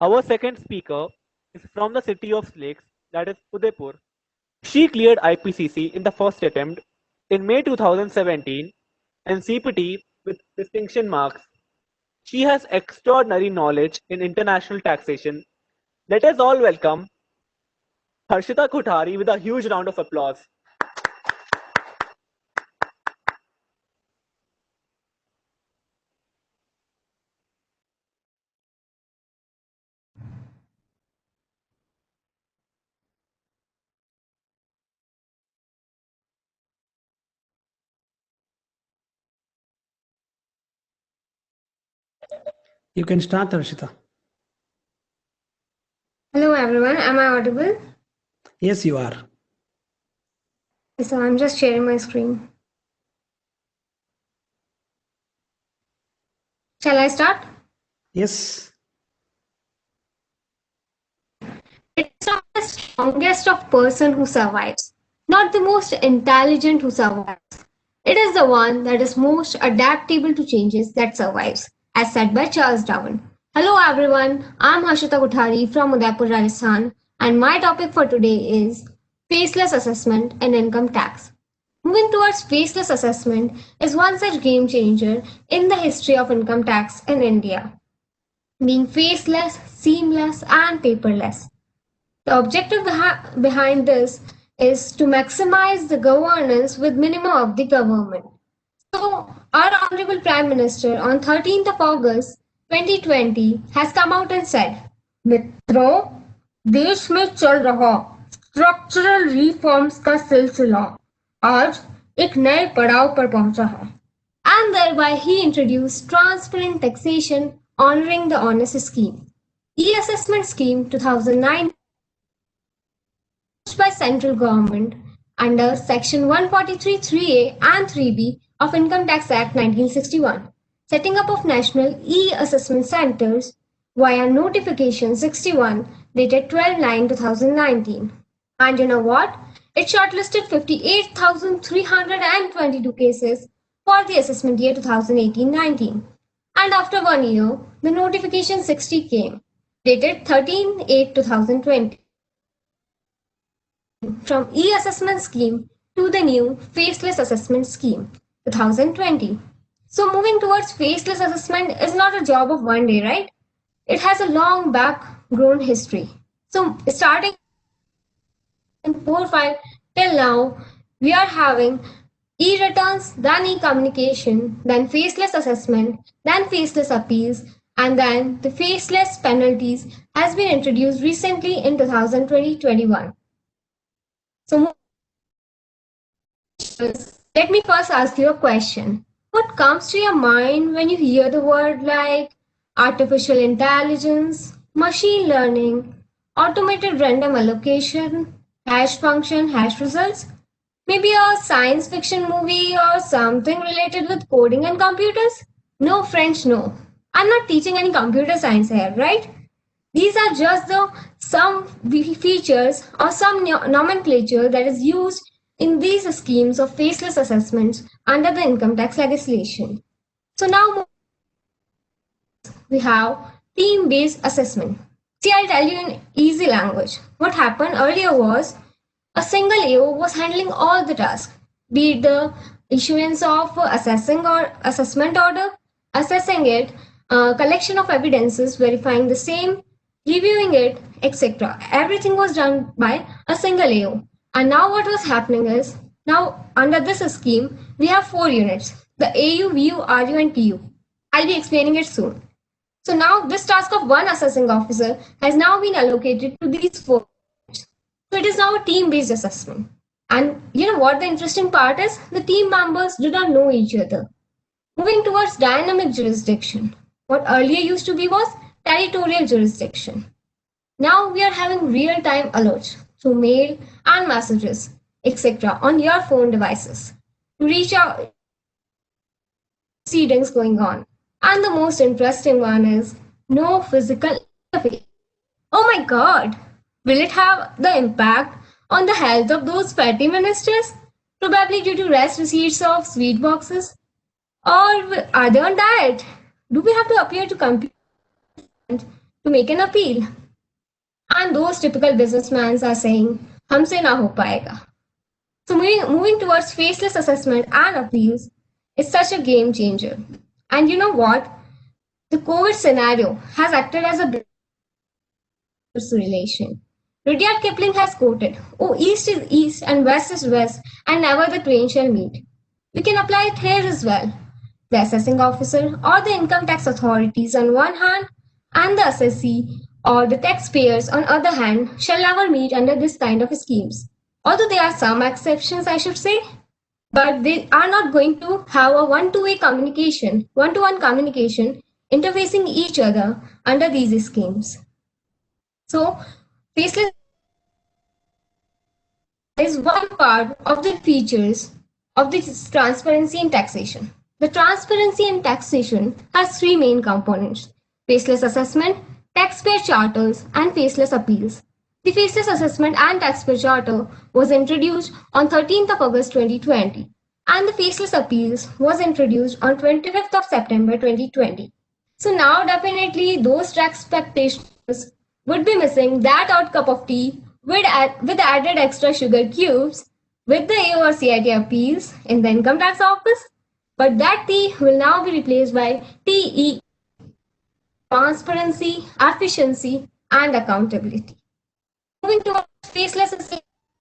Our second speaker is from the city of snakes, that is Udaipur. She cleared IPCC in the first attempt in May 2017 and CPT with distinction marks. She has extraordinary knowledge in international taxation. Let us all welcome Harshita Kothari with a huge round of applause. You can start, Harshita. Hello everyone, am I audible? Yes, you are. So I'm just sharing my screen. Shall I start? Yes. It's not the strongest of person who survives, not the most intelligent who survives. It is the one that is most adaptable to changes that survives, as said by Charles Darwin. Hello everyone, I'm Harshita Kothari from Udaipur, Rajasthan, and my topic for today is faceless assessment and income tax. Moving towards faceless assessment is one such game changer in the history of income tax in India, being faceless, seamless, and paperless. The objective behind this is to maximize the governance with minimum of the government. So, our Honorable Prime Minister on 13th of August 2020 has come out and said, मित्रों, देश में चल रहा structural reforms का सिलसिला आज एक नए पड़ाव पर पहुंचा है. And thereby he introduced transparent taxation honoring the honest scheme. E-assessment scheme 2009 by central government under section 143(3)(a) and 3(b) of Income Tax Act 1961, setting up of national e-assessment centers via notification 61 dated 12/9/2019. And you know what? It shortlisted 58,322 cases for the assessment year 2018-19. And after 1 year, the notification 60 came, dated 13/8/2020. From e-assessment scheme to the new faceless assessment scheme 2020. So moving towards faceless assessment is not a job of one day, right? It has a long background history. So starting in 4-5 till now, we are having e-returns, then e-communication, then faceless assessment, then faceless appeals, and then the faceless penalties has been introduced recently in 2020-21. So let me first ask you a question. What comes to your mind when you hear the word like artificial intelligence, machine learning, automated random allocation, hash function, hash results? Maybe a science fiction movie or something related with coding and computers? No, French, no. I'm not teaching any computer science here, right? These are just some features or some nomenclature that is used in these schemes of faceless assessments under the income tax legislation. So now we have team-based assessment. See, I'll tell you in easy language. What happened earlier was a single AO was handling all the tasks, be it the issuance of assessing or assessment order, assessing it, collection of evidences, verifying the same, reviewing it, etc. Everything was done by a single AO. And now what was happening is, now under this scheme, we have 4 units, the AU, VU, RU and TU. I'll be explaining it soon. So now this task of one assessing officer has now been allocated to these 4 units. So it is now a team-based assessment. And you know what the interesting part is? The team members do not know each other. Moving towards dynamic jurisdiction. What earlier used to be was territorial jurisdiction. Now we are having real-time alerts through mail and messages, etc. on your phone devices to reach out proceedings going on. And the most interesting one is no physical interface. Oh my God! Will it have the impact on the health of those petty ministers? Probably due to less receipts of sweet boxes? Or are they on diet? Do we have to appear to compete to make an appeal? And those typical businessmen are saying, "Humse na ho paega." So moving towards faceless assessment and appeals is such a game changer. And you know what? The COVID scenario has acted as a relation. Rudyard Kipling has quoted, "Oh, east is east and west is west, and never the twain shall meet." We can apply it here as well. The assessing officer or the income tax authorities on one hand, and the assessee or the taxpayers on other hand shall never meet under this kind of schemes. Although there are some exceptions, I should say, but they are not going to have a one-to-one communication interfacing each other under these schemes. So, faceless is one part of the features of this transparency in taxation. The transparency in taxation has 3 main components: faceless assessment, taxpayer charters, and faceless appeals. The faceless assessment and taxpayer charter was introduced on 13th of August 2020, and the faceless appeals was introduced on 25th of September 2020. So now definitely those tax practitioners would be missing that hot cup of tea with added extra sugar cubes with the AO or CIT appeals in the income tax office, but that tea will now be replaced by TE, transparency, efficiency, and accountability. Moving towards faceless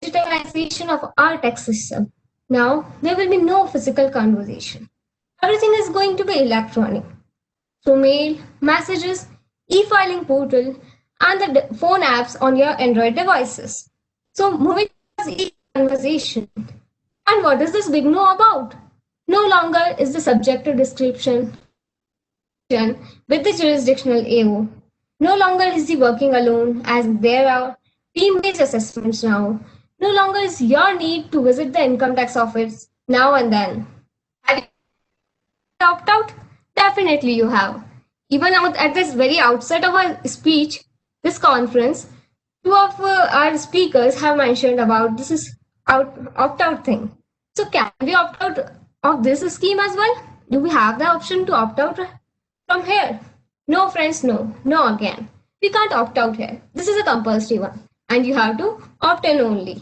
digitalization of our tax system. Now, there will be no physical conversation. Everything is going to be electronic. Through mail, messages, e-filing portal, and the phone apps on your Android devices. So moving towards e-conversation. And what does this big no about? No longer is the subjective description with the jurisdictional AO. No longer is he working alone, as there are team-based assessments now. No longer is your need to visit the income tax office now and then. Have you opt out? Definitely you have. Even at this very outset of our speech, this conference, 2 of our speakers have mentioned about this is opt-out thing. So can we opt out of this scheme as well? Do we have the option to opt out from here? No, friends, no again. We can't opt out here. This is a compulsory one, and you have to opt in only.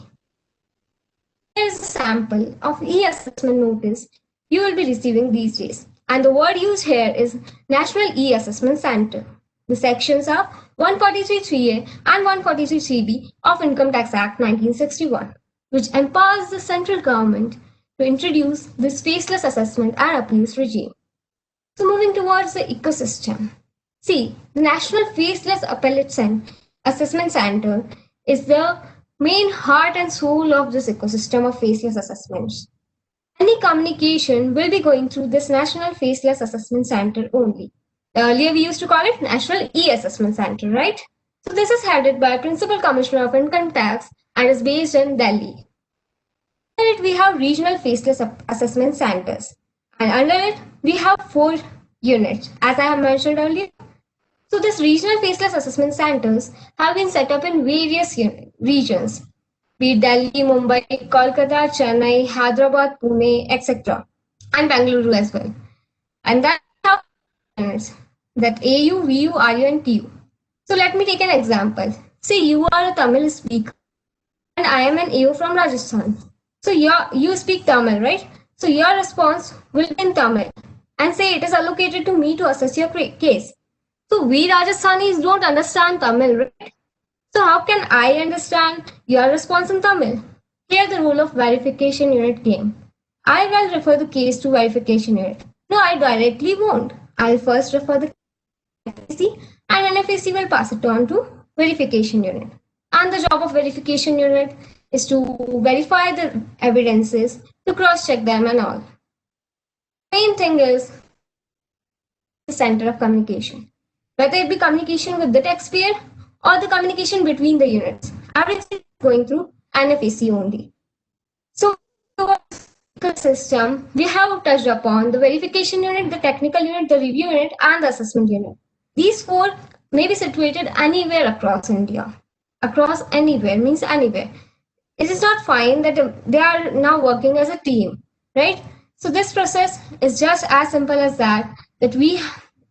Here's a sample of e-assessment notice you will be receiving these days. And the word used here is National E-Assessment Center. The sections are 143(3)A and 143(3)B of Income Tax Act 1961, which empowers the central government to introduce this faceless assessment and appeals regime. So moving towards the ecosystem. See, the National Faceless Appellate Assessment Center is the main heart and soul of this ecosystem of faceless assessments. Any communication will be going through this National Faceless Assessment Center only. Earlier we used to call it National E-Assessment Center, right? So this is headed by Principal Commissioner of Income Tax and is based in Delhi. Under it we have Regional Faceless Assessment Centers, and under it we have 4 units, as I have mentioned earlier. So this Regional Faceless Assessment Centers have been set up in various regions, be it Delhi, Mumbai, Kolkata, Chennai, Hyderabad, Pune, etc. and Bengaluru as well. And that have units, that AU, VU, RU and TU. So let me take an example. Say you are a Tamil speaker and I am an AO from Rajasthan. So you speak Tamil, right? So your response will be in Tamil and say it is allocated to me to assess your case. So we Rajasthanis don't understand Tamil, right? So how can I understand your response in Tamil? Here the role of verification unit came. I will refer the case to verification unit. No, I directly won't. I'll first refer the NFAC and NFAC will pass it on to verification unit. And the job of verification unit is to verify the evidences, to cross-check them and all. Main thing is the center of communication. Whether it be communication with the taxpayer or the communication between the units. Everything is going through NFAC only. So the system, we have touched upon the verification unit, the technical unit, the review unit, and the assessment unit. These four may be situated anywhere across India. Across anywhere means anywhere. It is not fine that they are now working as a team, right? So this process is just as simple as that, that we,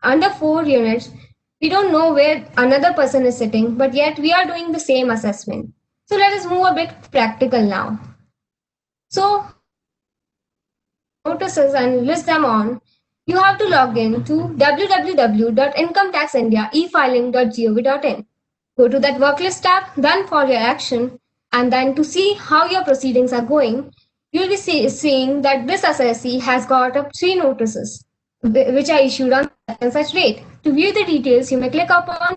under 4 units, we don't know where another person is sitting, but yet we are doing the same assessment. So let us move a bit practical now. So notices and list them on. You have to log in to www.incometaxindia.efiling.gov.in. Go to that work list tab, then for your action, and then to see how your proceedings are going, you'll be seeing that this assessee has got up 3 notices, which are issued on such and such date. To view the details, you may click upon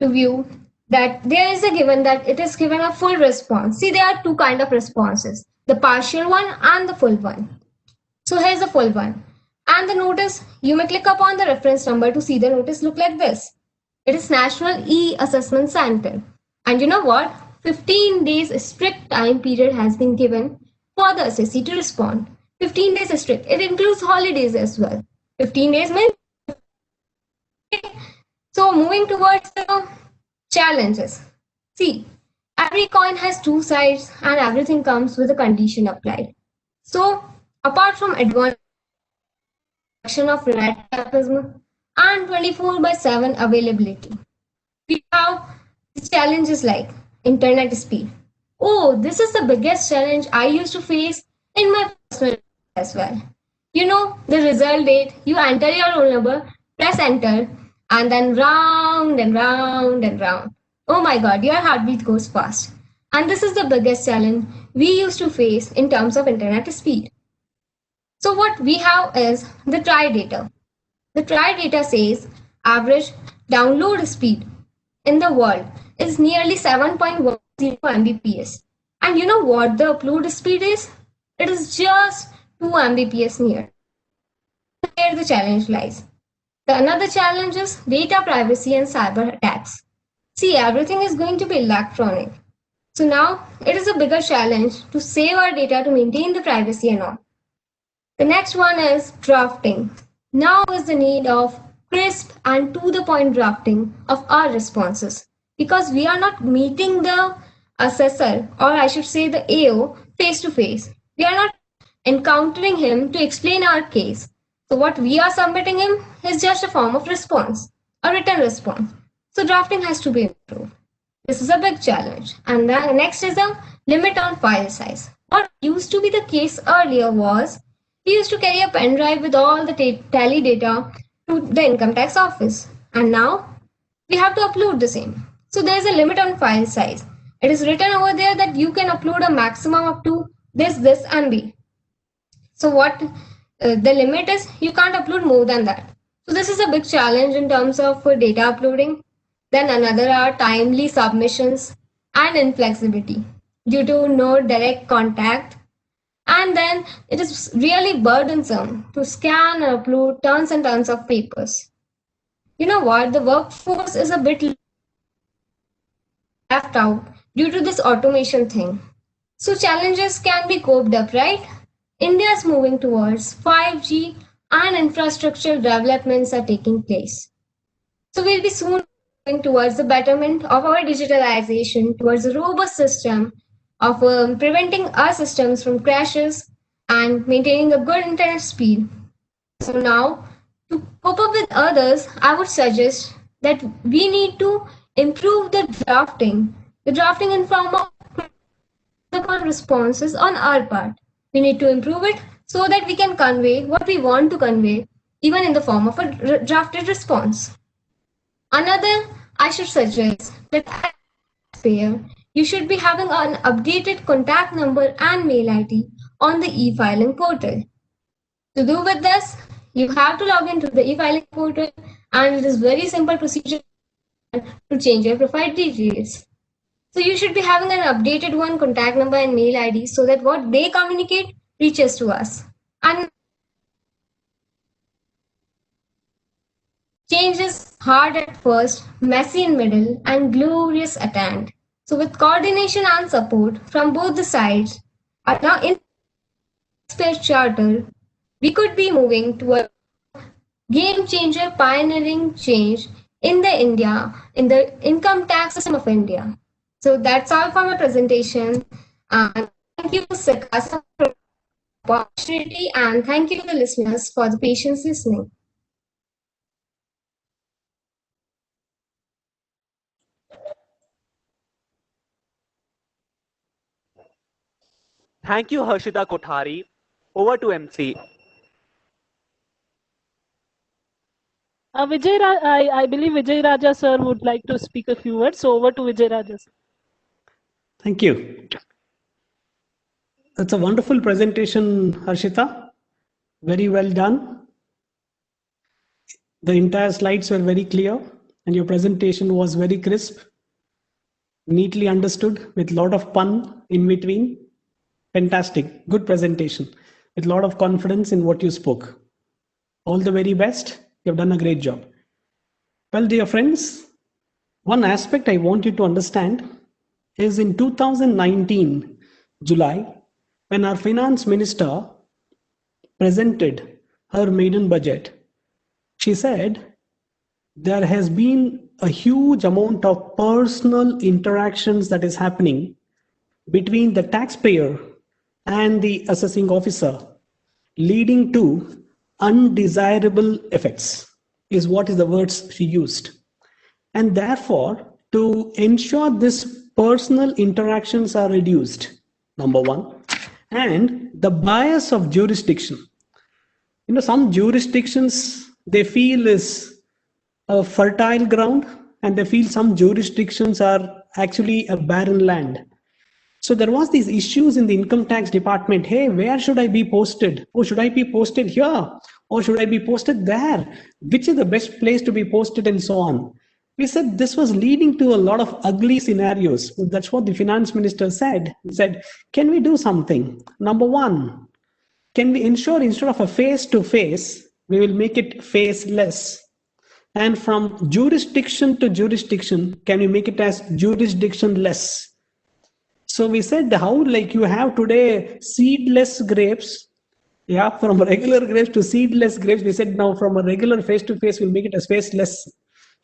to view that there is a given that it is given a full response. See, there are 2 kind of responses, the partial one and the full one. So here's the full one. And the notice, you may click upon the reference number to see the notice look like this. It is National E-Assessment Center. And you know what? 15 days strict time period has been given for the assessee to respond. 15 days strict. It includes holidays as well. 15 days means. So moving towards the challenges. See, every coin has 2 sides and everything comes with a condition applied. So apart from advantage of red tapism and 24/7 availability, we have challenges like internet speed. Oh, this is the biggest challenge I used to face in my personal life as well. You know, the result date, you enter your roll number, press enter, and then round and round and round. Oh my God, your heartbeat goes fast. And this is the biggest challenge we used to face in terms of internet speed. So what we have is the try data. The try data says average download speed in the world is nearly 7.10 Mbps. And you know what the upload speed is? It is just 2 Mbps near. Here the challenge lies. Another challenge is data privacy and cyber attacks. See, everything is going to be electronic. So now it is a bigger challenge to save our data to maintain the privacy and all. The next one is drafting. Now is the need of crisp and to the point drafting of our responses, because we are not meeting the assessor, or I should say the AO, face to face. We are not encountering him to explain our case. So what we are submitting him is just a form of response, a written response. So drafting has to be improved. This is a big challenge. And then next is a limit on file size. What used to be the case earlier was we used to carry a pen drive with all the tally data to the income tax office. And now we have to upload the same. So there is a limit on file size. It is written over there that you can upload a maximum up to this MB. So what the limit is, you can't upload more than that. So this is a big challenge in terms of data uploading. Then another are timely submissions and inflexibility due to no direct contact. And then it is really burdensome to scan and upload tons and tons of papers. You know what? The workforce is a bit left out due to this automation thing. So challenges can be coped up, right? India is moving towards 5G and infrastructure developments are taking place. So we'll be soon moving towards the betterment of our digitalization, towards a robust system of preventing our systems from crashes and maintaining a good internet speed. So now, to cope up with others, I would suggest that we need to improve the drafting in form of responses on our part. We need to improve it so that we can convey what we want to convey, even in the form of a drafted response. Another, I should suggest that as a taxpayer, you should be having an updated contact number and mail ID on the e-filing portal. To do with this, you have to log into the e-filing portal, and it is very simple procedure to change your profile details. So you should be having an updated one, contact number and mail ID, so that what they communicate reaches to us. And change is hard at first, messy in middle, and glorious at end. So with coordination and support from both the sides, now in Space Charter, we could be moving toward game changer, pioneering change in the income tax system of India. So that's all for my presentation. And thank you, Sakasa, for the opportunity, and thank you, the listeners, for the patience listening. Thank you, Harshita Kothari. Over to MC. I believe Vijay Raja sir would like to speak a few words. So over to Vijay Raja sir. Thank you. That's a wonderful presentation, Harshita. Very well done. The entire slides were very clear and your presentation was very crisp, neatly understood with a lot of pun in between. Fantastic. Good presentation with a lot of confidence in what you spoke. All the very best. You have done a great job. Well, dear friends, one aspect I want you to understand is in 2019, July, when our finance minister presented her maiden budget, she said there has been a huge amount of personal interactions that is happening between the taxpayer and the assessing officer, leading to undesirable effects, is what is the words she used. And therefore, to ensure this personal interactions are reduced, number one, and the bias of jurisdiction. You know, some jurisdictions they feel is a fertile ground, and they feel some jurisdictions are actually a barren land. So there was these issues in the income tax department. Hey, where should I be posted? Oh, should I be posted here? Or should I be posted there? Which is the best place to be posted and so on? We said this was leading to a lot of ugly scenarios. That's what the finance minister said. He said, can we do something? Number one, can we ensure instead of a face-to-face, we will make it faceless? And from jurisdiction to jurisdiction, can we make it as jurisdiction-less? So we said how like you have today seedless grapes, yeah, from regular grapes to seedless grapes. We said now from a regular face-to-face, we'll make it as faceless.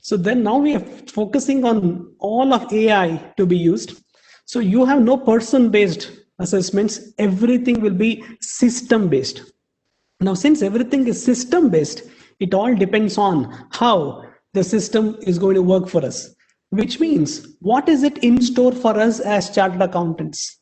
So then now we are focusing on all of AI to be used. So you have no person-based assessments. Everything will be system-based. Now, since everything is system-based, it all depends on how the system is going to work for us. Which means, what is it in store for us as chartered accountants?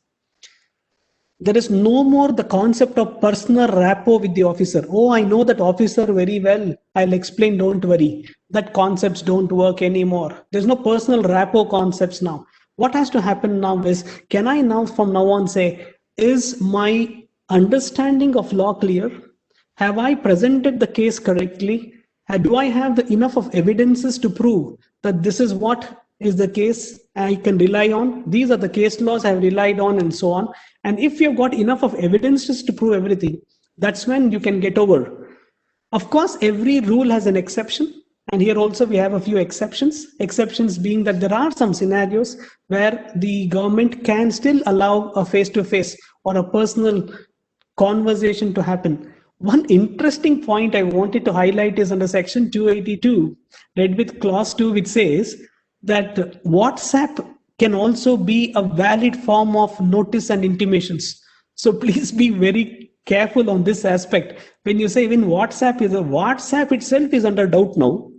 There is no more the concept of personal rapport with the officer. Oh, I know that officer very well. I'll explain, don't worry. That concepts don't work anymore. There's no personal rapport concepts now. What has to happen now is, can I now from now on say, is my understanding of law clear? Have I presented the case correctly? Do I have enough of evidences to prove that this is what is the case I can rely on? These are the case laws I've relied on and so on. And if you've got enough of evidences to prove everything, that's when you can get over. Of course, every rule has an exception. And here also we have a few exceptions. Exceptions being that there are some scenarios where the government can still allow a face-to-face or a personal conversation to happen. One interesting point I wanted to highlight is under section 282, read with clause 2, which says that WhatsApp can also be a valid form of notice and intimations. So please be very careful on this aspect. When you say even WhatsApp itself is under doubt now,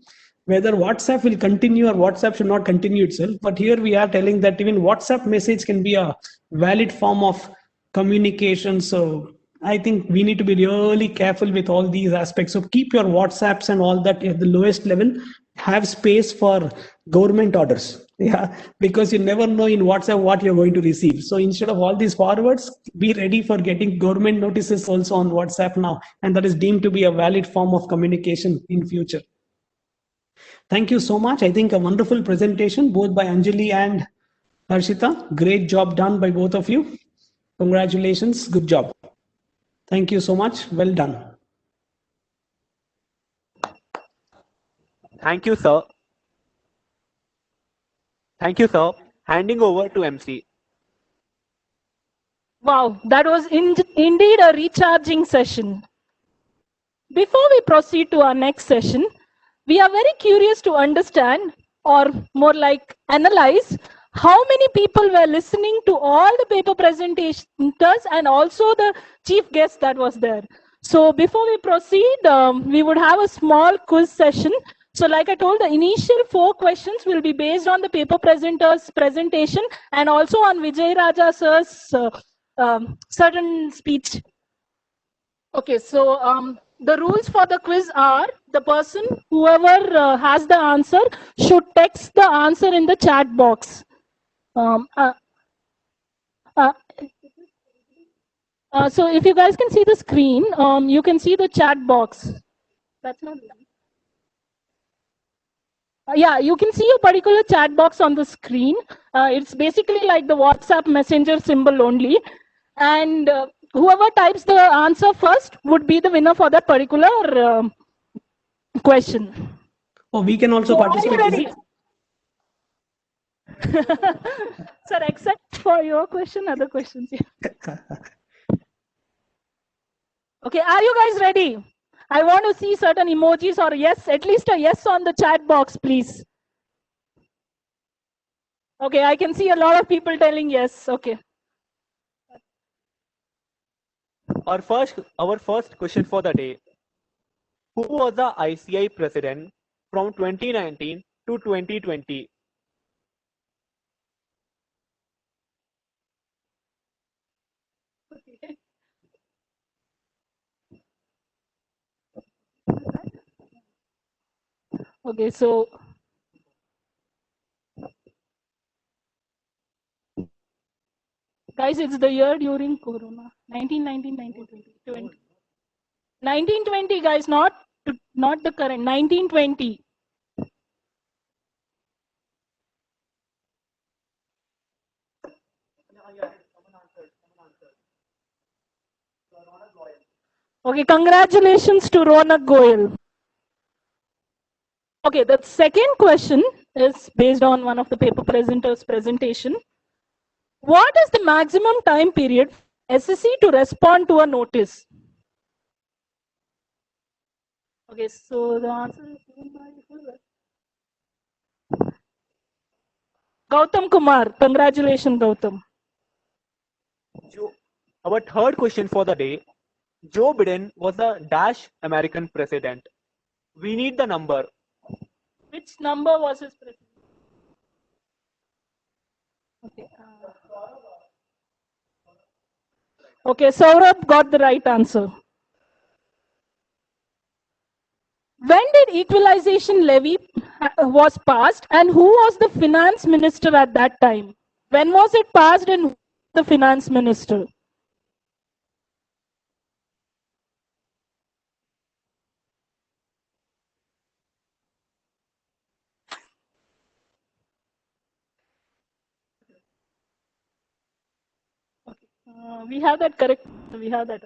whether WhatsApp will continue or WhatsApp should not continue itself. But here we are telling that even WhatsApp message can be a valid form of communication. So I think we need to be really careful with all these aspects. So keep your WhatsApps and all that at the lowest level. have space for government orders. Yeah, because you never know in WhatsApp what you're going to receive. So instead of all these forwards, be ready for getting government notices also on WhatsApp now, and that is deemed to be a valid form of communication in future. Thank you so much. I think a wonderful presentation both by Anjali and Harshita. Great job done by both of you. Congratulations. Good job. Thank you so much. Well done. Thank you, sir. Thank you, sir. Handing over to MC. Wow, that was indeed a recharging session. Before we proceed to our next session, we are very curious to understand, or more like analyze, how many people were listening to all the paper presenters and also the chief guest that was there. So before we proceed, we would have a small quiz session. So like I told, the initial 4 questions will be based on the paper presenter's presentation and also on Vijay Raja sir's certain speech. Okay, so the rules for the quiz are the person, whoever has the answer, should text the answer in the chat box. So if you guys can see the screen, you can see the chat box. That's not. Yeah, you can see a particular chat box on the screen. It's basically like the WhatsApp messenger symbol only. And whoever types the answer first would be the winner for that particular question. Oh, we can also participate. Sir, except for your question, other questions. Yeah. Okay, are you guys ready? I want to see certain emojis or yes, at least a yes on the chat box, please. Okay, I can see a lot of people telling yes. Okay. Our first question for the day. Who was the ICI president from 2019 to 2020? Okay, so guys, it's the year during Corona. 1919, 1920. 1920, guys, not the current. 1920. Okay, congratulations to Ronak Goyal. Okay, the second question is based on one of the paper presenters' presentation. What is the maximum time period for SSC to respond to a notice? Okay, so the answer is given by Gautam Kumar. Congratulations, Gautam. Our third question for the day. Joe Biden was a dash American president. We need the number. Which number was his president? Okay. Okay, Saurabh got the right answer. When did equalization levy was passed and who was the finance minister at that time? When was it passed and who was the finance minister? We have that correct. We have that.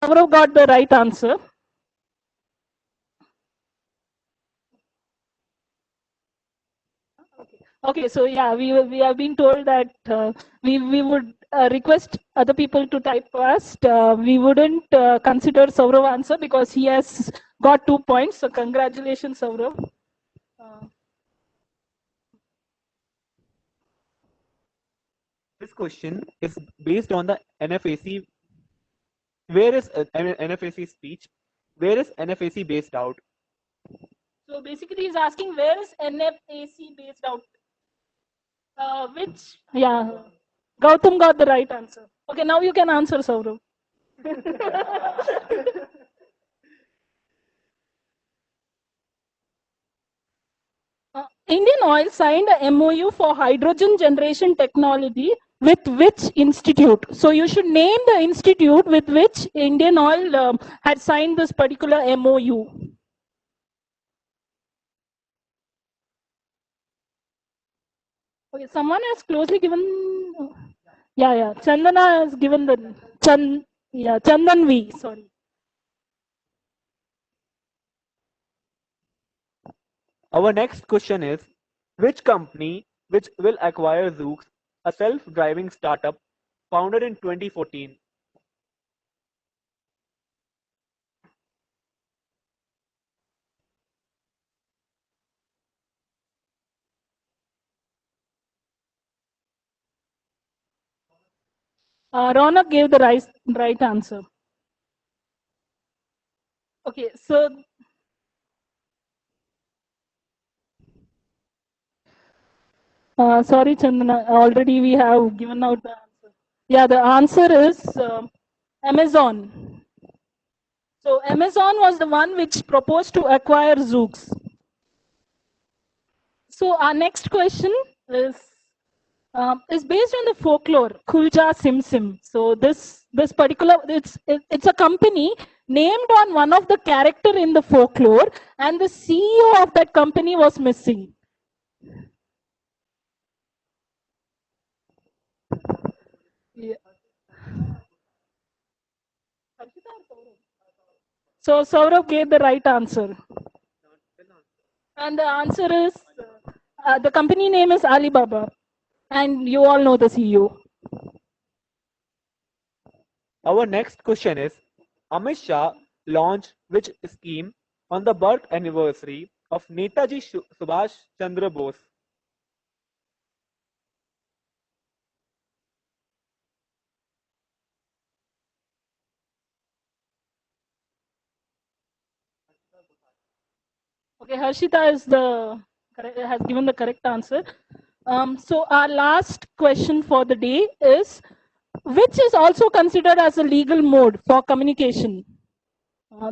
Saurav got the right answer. Okay, so yeah, we have been told that we would request other people to type first. We wouldn't consider Saurav answer because he has got 2 points. So congratulations, Saurav. This question is based on the NFAC. Where is NFAC speech? Where is NFAC based out? So basically, he's asking where is NFAC based out? Which? Yeah, Gautam got the right answer. Okay, now you can answer, Saurav. Indian Oil signed a MOU for hydrogen generation technology with which institute? So you should name the institute with which Indian Oil had signed this particular MOU. Okay, someone has closely given. Yeah. Chandana has given the Chandan V. Sorry. Our next question is, which company which will acquire Zoox, a self-driving startup founded in 2014? Ronak gave the right answer. Okay, so sorry, Chandana. Already we have given out the answer. Yeah, the answer is Amazon. So Amazon was the one which proposed to acquire Zoox. So our next question is based on the folklore Khulja Sim Sim. So this particular it's a company named on one of the character in the folklore, and the CEO of that company was missing. Yeah. So Saurabh gave the right answer. And the answer is the company name is Alibaba. And you all know the CEO. Our next question is, Amit Shah launched which scheme on the birth anniversary of Netaji Subhash Chandra Bose? Okay, Harshita has given the correct answer. So our last question for the day is, which is also considered as a legal mode for communication?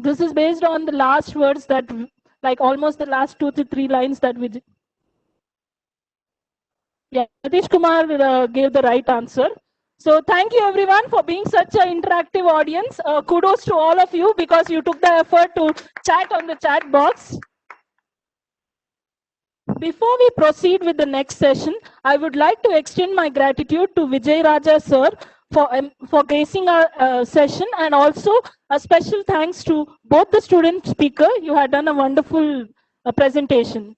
This is based on the last words that, like almost the last 2 to 3 lines that we. Yeah, Nitish Kumar gave the right answer. So thank you everyone for being such an interactive audience. Kudos to all of you because you took the effort to chat on the chat box. Before we proceed with the next session, I would like to extend my gratitude to Vijay Raja sir for gracing our session, and also a special thanks to both the student speaker. You had done a wonderful presentation.